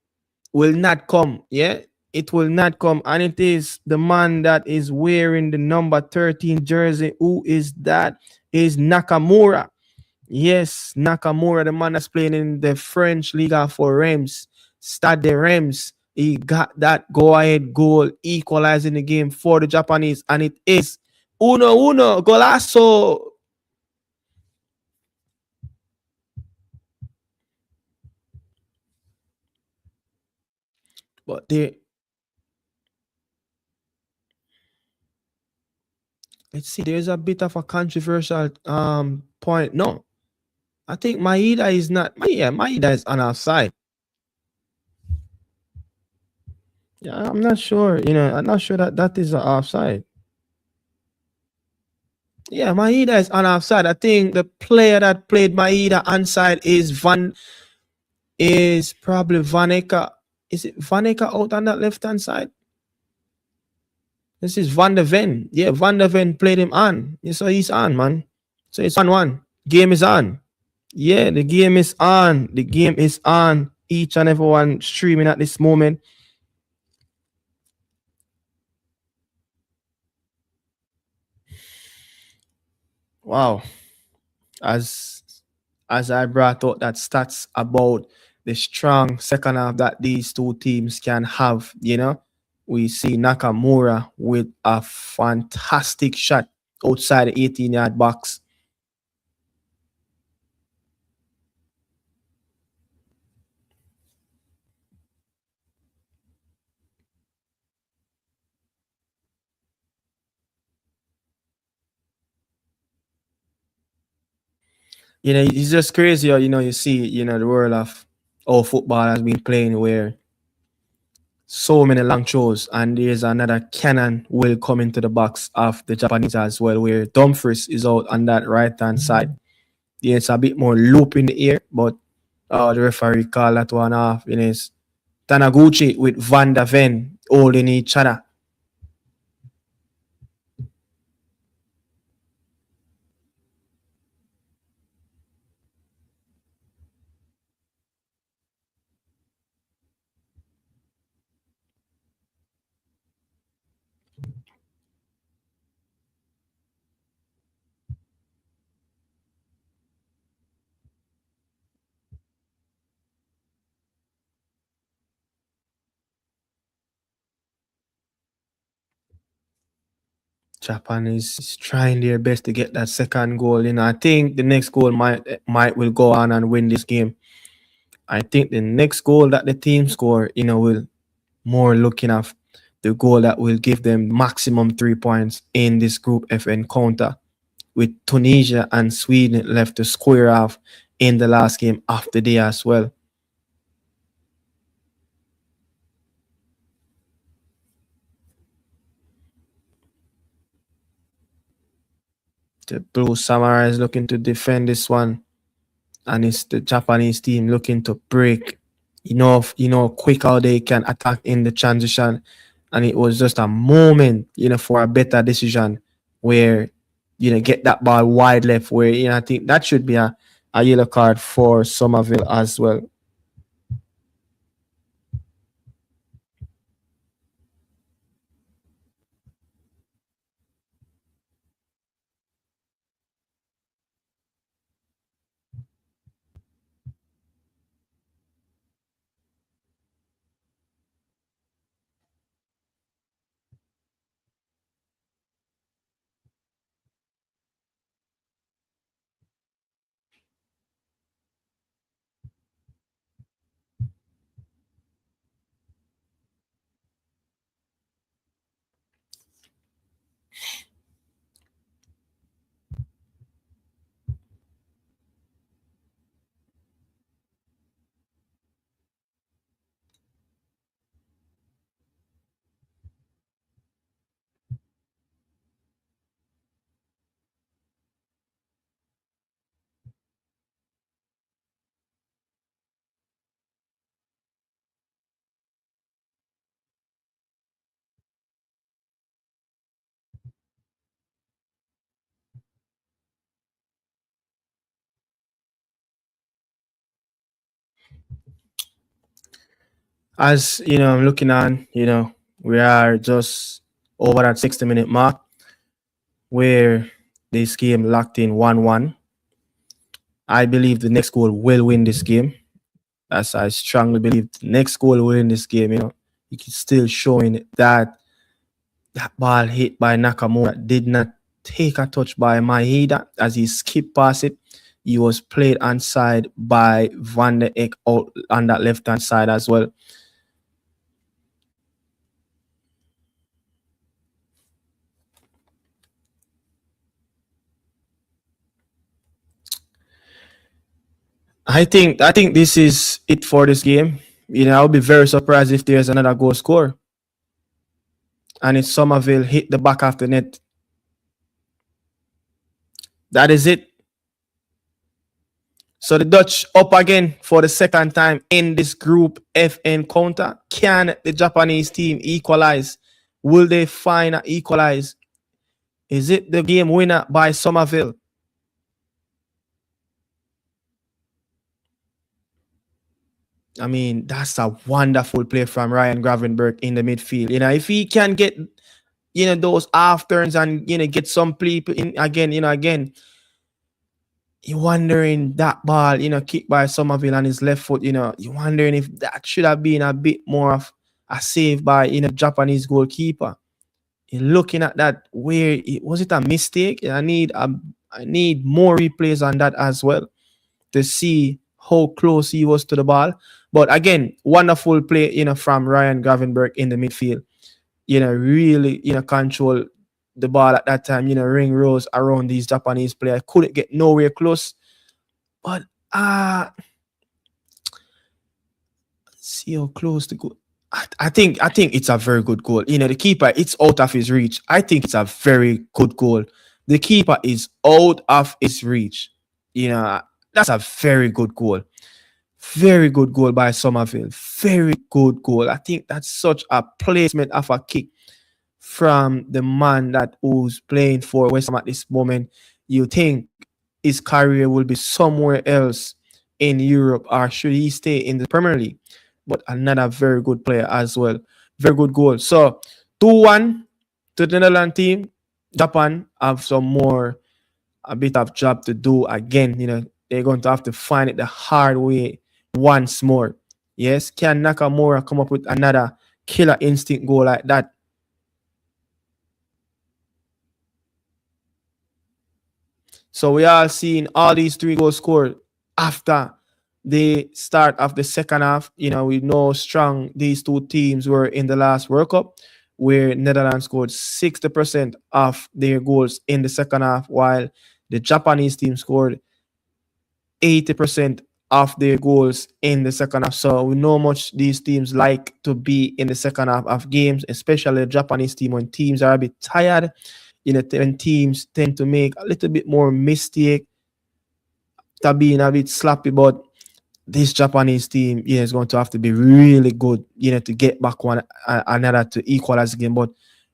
will not come. Yeah, it will not come. And it is the man that is wearing the number 13 jersey. Who is that? Is Nakamura. Yes, Nakamura, the man that's playing in the French Liga for Reims. Stade de Reims. He got that go-ahead goal, equalizing the game for the Japanese. And it is 1-1, golazo. But let's see, there's a bit of a controversial point. No, I think Maeda is not. Yeah, Maeda is on our side. Yeah, I'm not sure. I'm not sure that is an offside. Yeah, Maeda is on offside. I think the player that played Maeda onside is probably Vaneka. Is it Vaneka out on that left hand side? This is Van der Ven. Yeah, Van der Ven played him on. So he's on, man. So it's 1-1. Game is on. Yeah, the game is on. The game is on. Each and everyone streaming at this moment. Wow. As I brought out that stats about the strong second half that these two teams can have, we see Nakamura with a fantastic shot outside the 18-yard box. It's just crazy how, you see, the world of how football has been playing where so many long throws and there's another cannon will come into the box of the Japanese as well where Dumfries is out on that right hand side. Yeah, it's a bit more loop in the air, but the referee called that one off. It's Tanaguchi with Van der Ven holding each other. Japan is trying their best to get that second goal. I think the next goal might will go on and win this game. I think the next goal that the team score, will more looking at the goal that will give them maximum 3 points in this Group F encounter, with Tunisia and Sweden left to square off in the last game of the day as well. The Blue Samurai is looking to defend this one, and it's the Japanese team looking to break. Quick how they can attack in the transition, and it was just a moment, for a better decision where get that ball wide left. Where I think that should be a yellow card for Somerville as well. As I'm looking on, we are just over that 60-minute mark where this game locked in 1-1. I believe the next goal will win this game. As I strongly believe the next goal will win this game. You can still showing that ball hit by Nakamura did not take a touch by Maeda as he skipped past it. He was played onside by Van der Eyck out on that left hand side as well. I think this is it for this game. I'll be very surprised if there's another goal score. And it's Somerville hit the back of the net. That is it. So the Dutch up again for the second time in this Group F encounter. Can the Japanese team equalize? Will they find an equalize? Is it the game winner by Somerville? I mean, that's a wonderful play from Ryan Gravenberg in the midfield. If he can get, those half turns and, get some people in again, you're wondering that ball, kicked by Somerville on his left foot, you're wondering if that should have been a bit more of a save by, Japanese goalkeeper. You're looking at that, where was it a mistake? I need more replays on that as well to see how close he was to the ball. But again, wonderful play, from Ryan Gravenberg in the midfield. Really, control the ball at that time, ring rose around these Japanese players. Couldn't get nowhere close. But see how close the goal. I think it's a very good goal. The keeper, it's out of his reach. I think it's a very good goal. The keeper is out of his reach. That's a very good goal. Very good goal by Somerville. Very good goal. I think that's such a placement of a kick from the man that who's playing for West Ham at this moment. You think his career will be somewhere else in Europe, or should he stay in the Premier League? But another very good player as well. Very good goal. So 2-1 to the Netherlands team. Japan have a bit of job to do again. They're going to have to find it the hard way once more. Yes, can Nakamura come up with another killer instinct goal like that? So we are seeing all these 3 goals scored after the start of the second half. We know strong these two teams were in the last World Cup, where Netherlands scored 60% of their goals in the second half, while the Japanese team scored 80% of their goals in the second half. So we know much these teams like to be in the second half of games, especially the Japanese team when teams are a bit tired. when teams tend to make a little bit more mistake, to being a bit sloppy, but this Japanese team, is going to have to be really good, to get back one another to equalize the game. But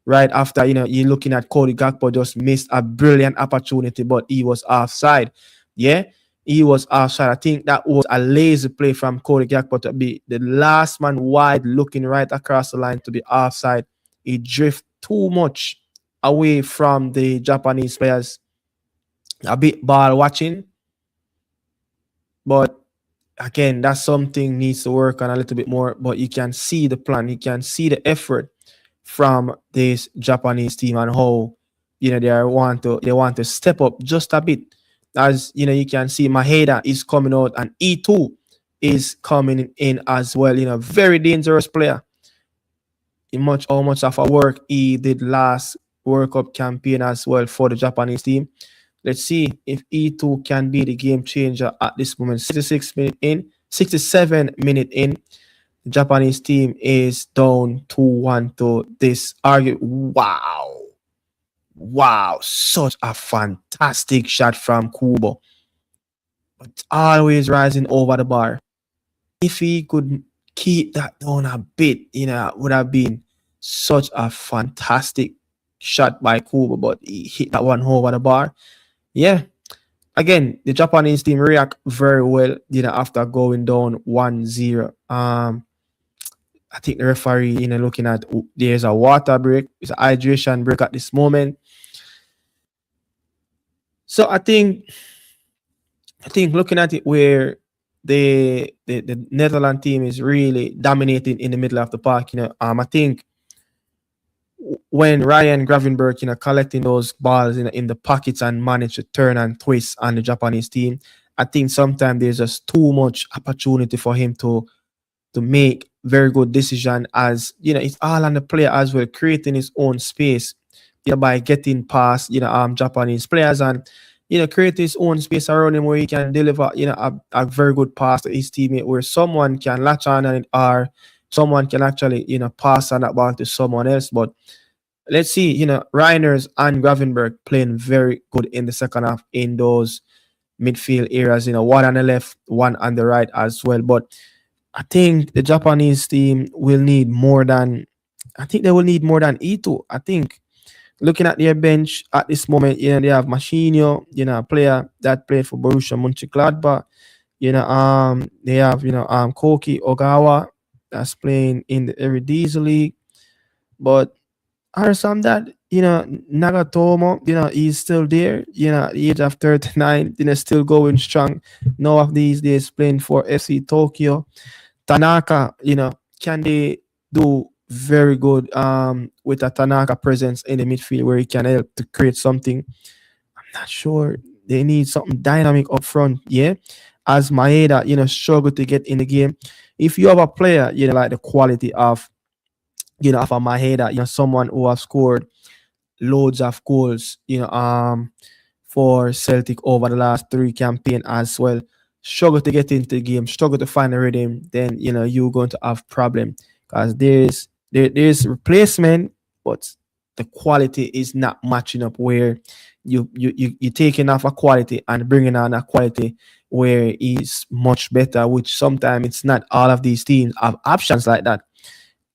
right after, you're looking at Cody Gakpo just missed a brilliant opportunity, but he was offside. Yeah, he was offside. I think that was a lazy play from Cody Gakpo to be the last man wide, looking right across the line to be offside. He drift too much away from the Japanese players. A bit ball watching, but again, that's something needs to work on a little bit more. But you can see the plan, you can see the effort from this Japanese team and how they want to step up just a bit. As you can see Maheda is coming out and E2 is coming in as well. Very dangerous player. In much how much of a work he did last World Cup campaign as well for the Japanese team. Let's see if E2 can be the game changer at this moment. 67 minute in. The Japanese team is down 2-1 to this argument. Wow. Wow. Such a fantastic shot from Kubo. But always rising over the bar. If he could keep that down a bit, it would have been such a fantastic shot by Kubo, but he hit that one over the bar. Yeah. Again, the Japanese team react very well, after going down 1-0. I think the referee, looking at there's a water break, it's an hydration break at this moment. So I think looking at it where the Netherlands team is really dominating in the middle of the park, I think when Ryan Gravenberch, collecting those balls in the pockets and manage to turn and twist on the Japanese team, I think sometimes there's just too much opportunity for him to make very good decision. As it's all on the player as well, creating his own space, by getting past Japanese players and create his own space around him where he can deliver a very good pass to his teammate, where someone can latch on it or someone can actually pass on that ball to someone else. But let's see, Reiners and Gravenberch playing very good in the second half in those midfield areas, one on the left, one on the right as well. But I think the Japanese team will need more than E2. I think looking at their bench at this moment, they have Machinio, a player that played for Borussia Mönchengladbach. They have Koki Ogawa that's playing in the Eredivisie League. But are some that Nagatomo, he's still there, at the age of 39, still going strong. Now of these days playing for FC Tokyo. Tanaka, can they do very good with a Tanaka presence in the midfield where he can help to create something? I'm not sure. They need something dynamic up front, yeah. As Maeda, struggle to get in the game. If you have a player, like the quality of of a Maeda, someone who have scored loads of goals, for Celtic over the last 3 campaigns as well, struggle to get into the game, struggle to find a rhythm, then you're going to have problem, because there's replacement, but the quality is not matching up, where you're taking off a quality and bringing on a quality where is much better, which sometimes it's not all of these teams have options like that.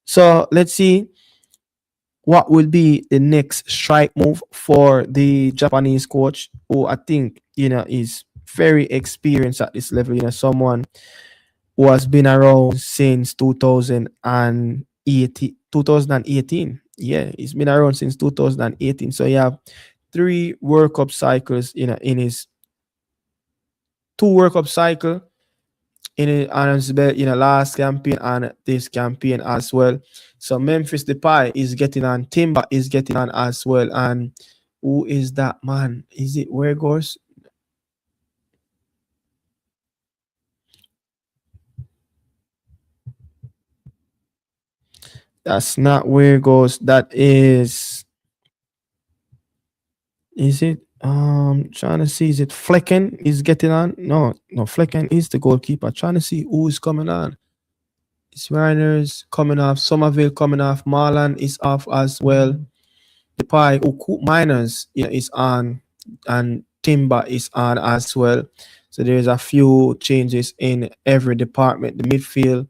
So let's see what will be the next strike move for the Japanese coach, who I think is very experienced at this level. Someone who has been around since 2018. Yeah, he's been around since 2018. So you have 3 World Cup cycles, in his 2 World Cup cycle in it, and his last campaign and this campaign as well. So Memphis Depay is getting on, Timber is getting on as well. And who is that man? Is it where goes? That's not where goes. That is it? Trying to see, is it Flecken is getting on? No, Flecken is the goalkeeper. Trying to see who is coming on. It's Reiners coming off, Somerville coming off, Marlan is off as well. the pie. Oku Miners, is on, and Timber is on as well. So there's a few changes in every department. The midfield,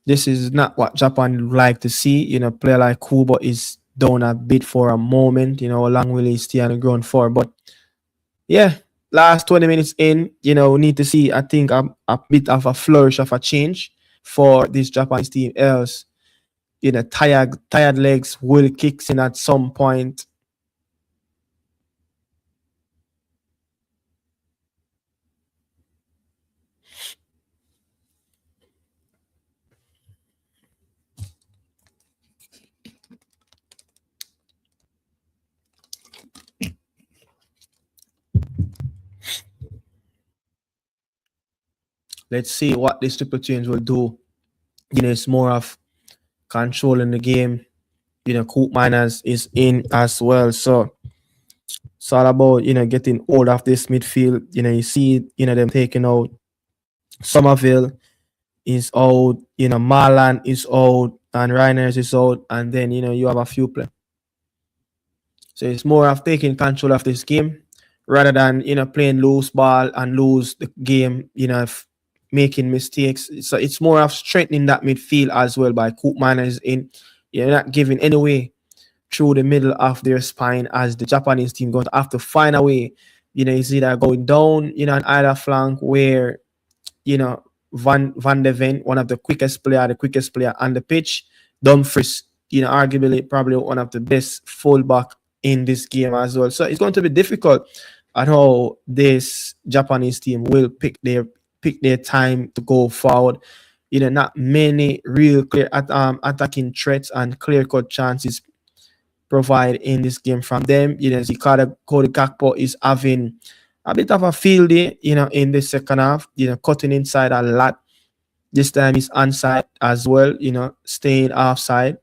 this is not what Japan like to see. Player like Kubo is down a bit for a moment. How long will he stay on the ground for? But yeah, last 20 minutes in, we need to see, I think, a bit of a flourish of a change for this Japanese team. Else, tired legs will kick in at some point. Let's see what this triple change will do. It's more of controlling the game. Coop Miners is in as well. So it's all about, getting hold of this midfield. You see, them taking out Somerville is out, Marlan is out, and Reiners is out, and then you have a few players. So it's more of taking control of this game rather than playing loose ball and lose the game, making mistakes. So it's more of strengthening that midfield as well by Coop Miners in. You're not giving any way through the middle of their spine, as the Japanese team going to have to find a way. Is either going down, on either flank where Van de Ven, one of the quickest player on the pitch. Dumfries, arguably probably one of the best fullback in this game as well. So it's going to be difficult at how this Japanese team will pick their time to go forward. Not many real clear attacking threats and clear cut chances provide in this game from them. Cody Gakpo is having a bit of a field day, in the second half, cutting inside a lot. This time he's onside as well, staying offside.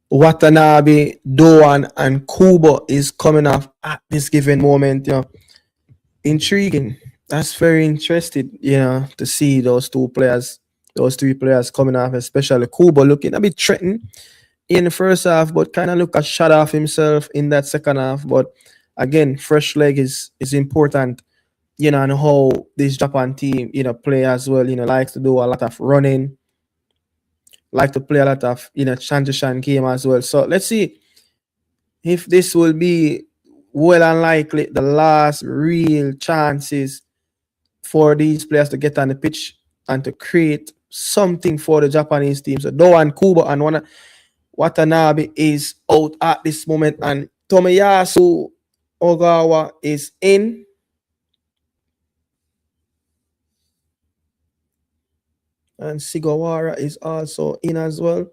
Watanabe, Doan, and Kubo is coming off at this given moment. Intriguing. That's very interesting, to see those two players, those three players coming off, especially Kubo looking a bit threatened in the first half, but kind of look a shot off himself in that second half. But again, fresh leg is important, and how this Japan team, play as well, likes to do a lot of running, like to play a lot of, transition game as well. So let's see if this will be well and likely the last real chances for these players to get on the pitch and to create something for the Japanese team. So Doan, Kubo, and Watanabe is out at this moment, and Tomiyasu Ogawa is in. And Sigawara is also in as well.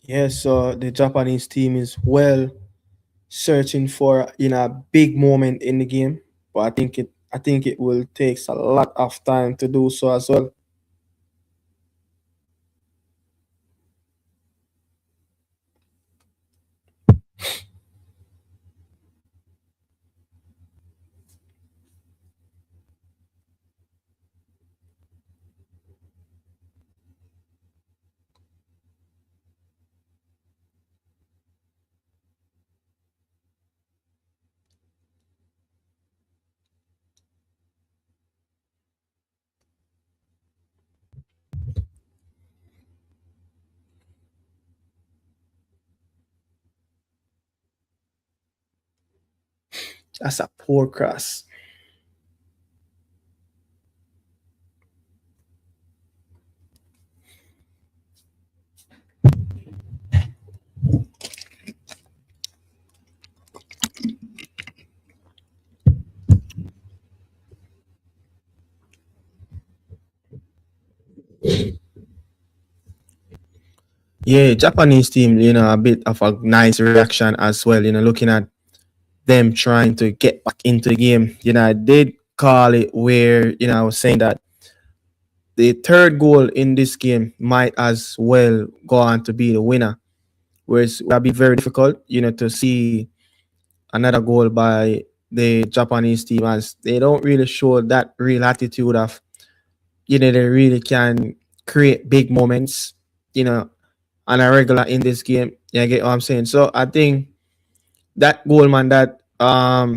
Yes, so the Japanese team is well searching for a big moment in the game, but I think it will take a lot of time to do so as well. That's a poor cross. Yeah, Japanese team, a bit of a nice reaction as well. Looking at them trying to get back into the game. I did call it where I was saying that the third goal in this game might as well go on to be the winner. Whereas it will be very difficult, to see another goal by the Japanese team as they don't really show that real attitude of, they really can create big moments, you know, on a regular in this game. Yeah, I get what I'm saying. So I think that goal, man, that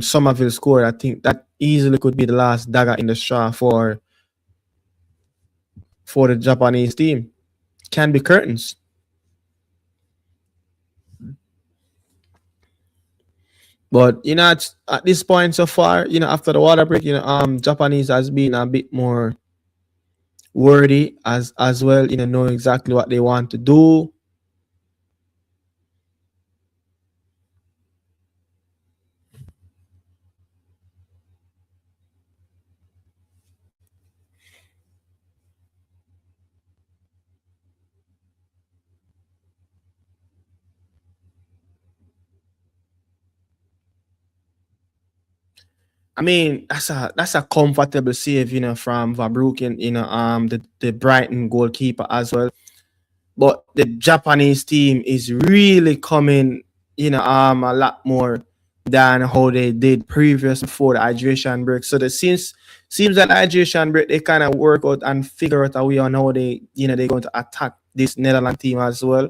Somerville scored, I think that easily could be the last dagger in the straw for the Japanese team. Can be curtains. But at this point so far, after the water break, Japanese has been a bit more wordy as well, know exactly what they want to do. I mean, that's a comfortable save, from Vabrukin, the Brighton goalkeeper as well. But the Japanese team is really coming, a lot more than how they did previous before the hydration break. So the seems that the hydration break they kind of work out and figure out a way on how they're going to attack this Netherlands team as well.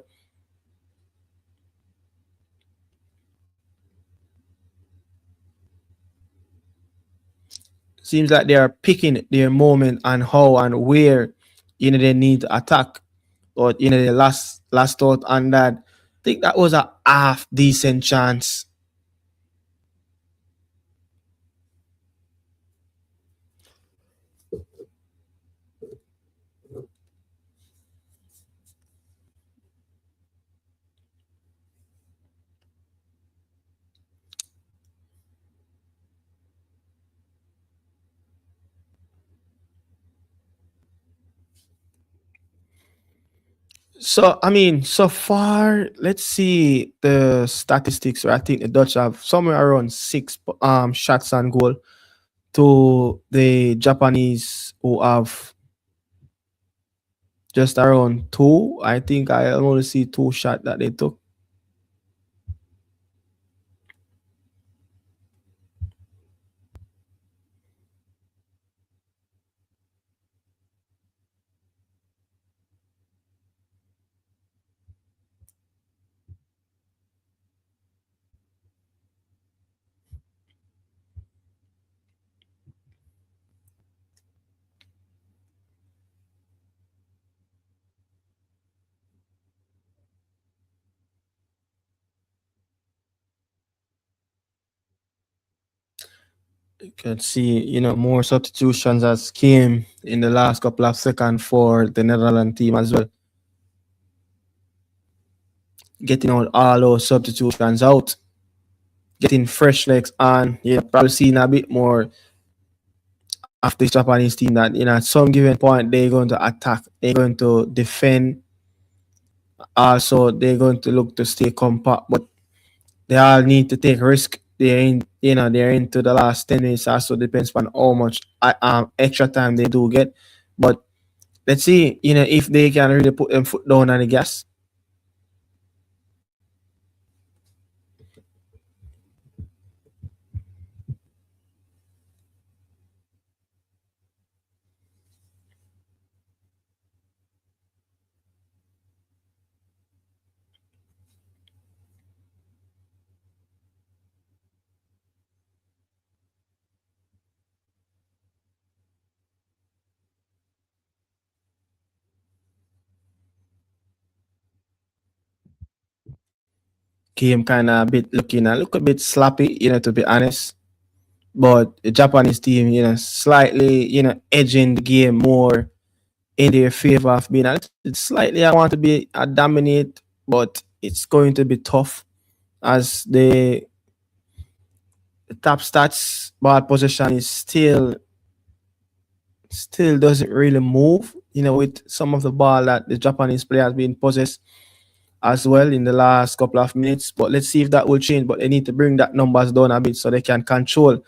Seems like they are picking their moment and how and where they need to attack. But the last thought on that, I think that was a half decent chance. So I mean, so far, let's see the statistics. I think the Dutch have somewhere around six shots on goal to the Japanese who have just around two. I think I only see two shots that they took. You can see, more substitutions as came in the last couple of seconds for the Netherlands team as well. Getting all those substitutions out, getting fresh legs on. Probably seeing a bit more of this Japanese team that, at some given point, they're going to attack, they're going to defend, Also, they're going to look to stay compact, but they all need to take risk. They're in, they're into the last 10 minutes. Also, depends on how much extra time they do get. But let's see, if they can really put them foot down on the gas. Game kind of a bit looking a look a bit sloppy, to be honest. But the Japanese team, slightly, edging the game more in their favor of being a little bit slightly. I want to be a dominate, but it's going to be tough as the top stats ball possession is still doesn't really move. With some of the ball that the Japanese player has been possessed as well in the last couple of minutes. But let's see if that will change. But they need to bring that numbers down a bit so they can control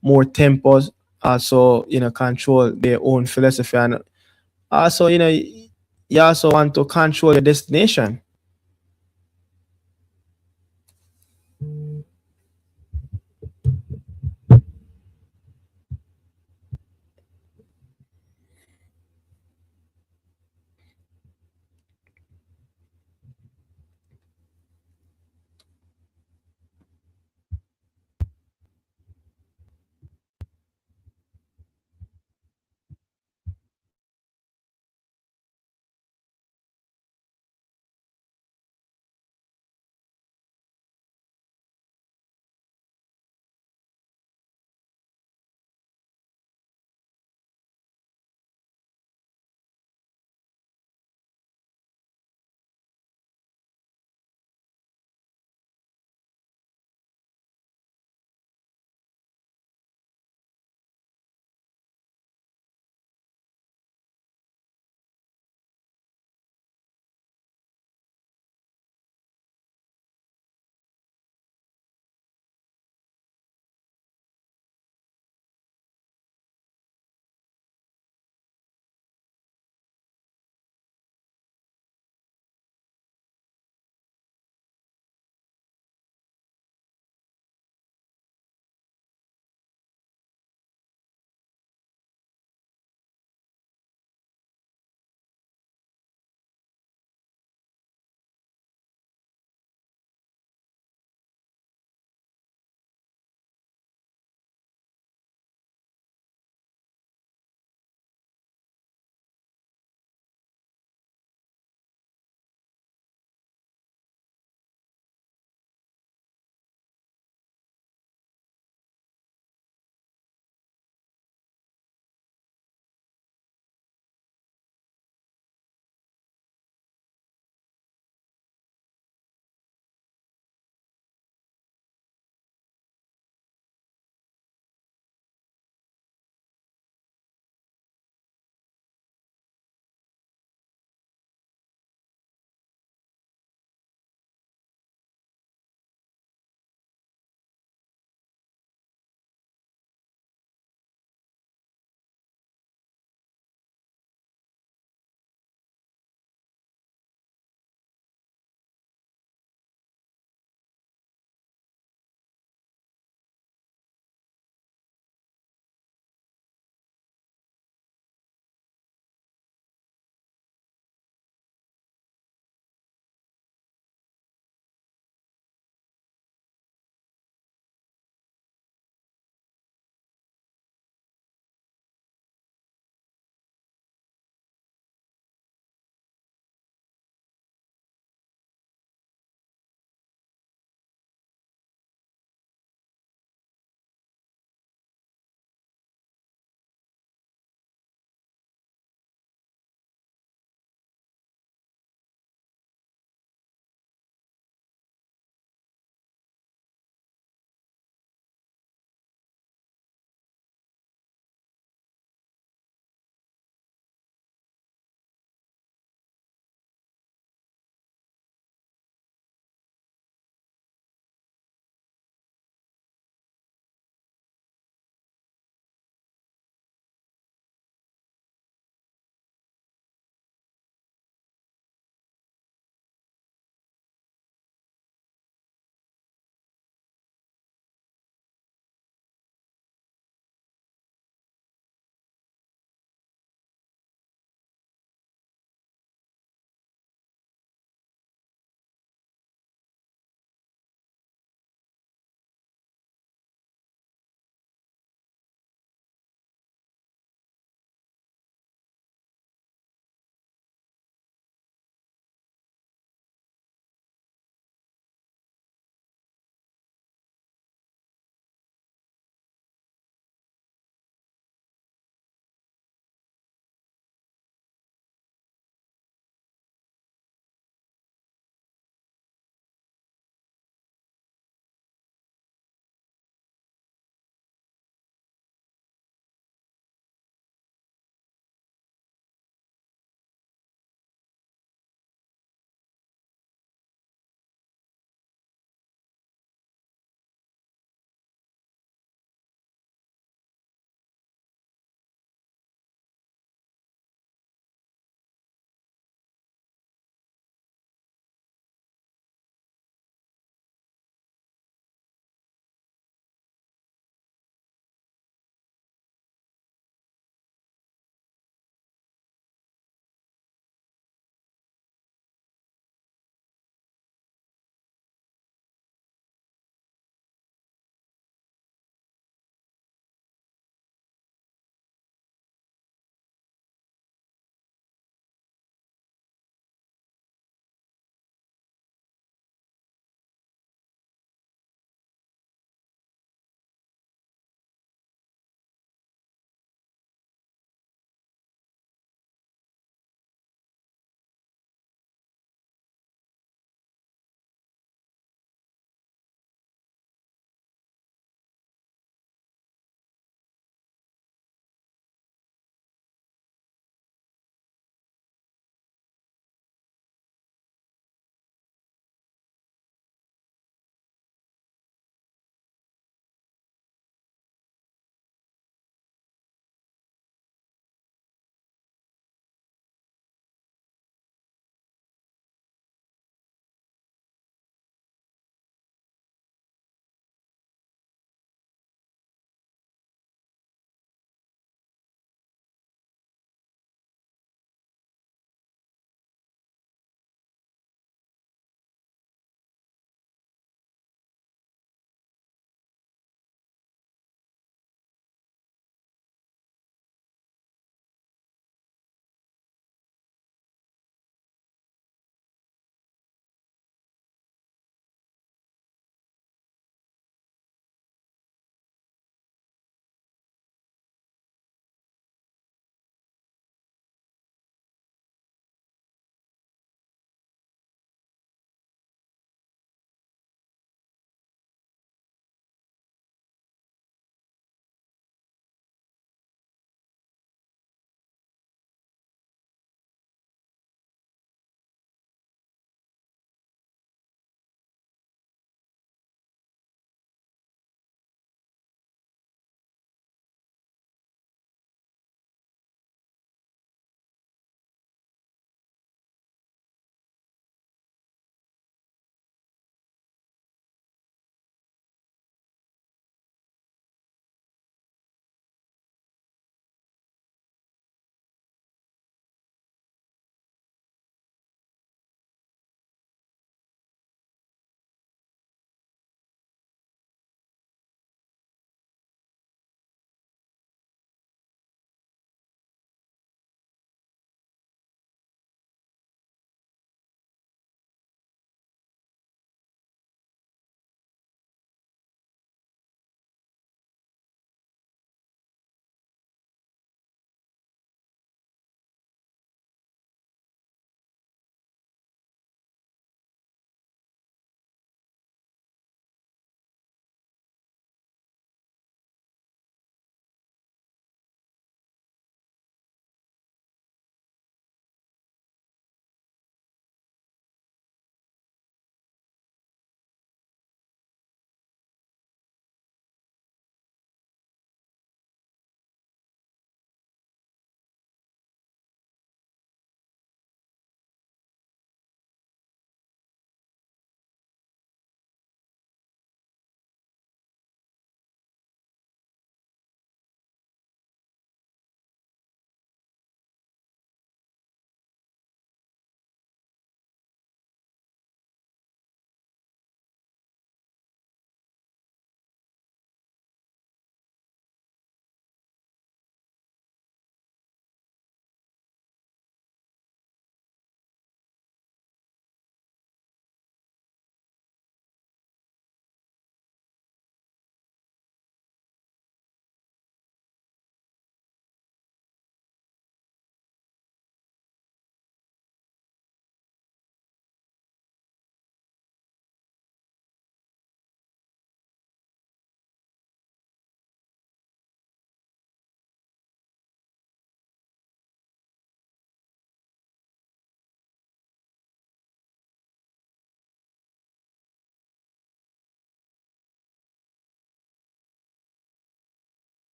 more tempos. Also, control their own philosophy, and also, you also want to control your destination.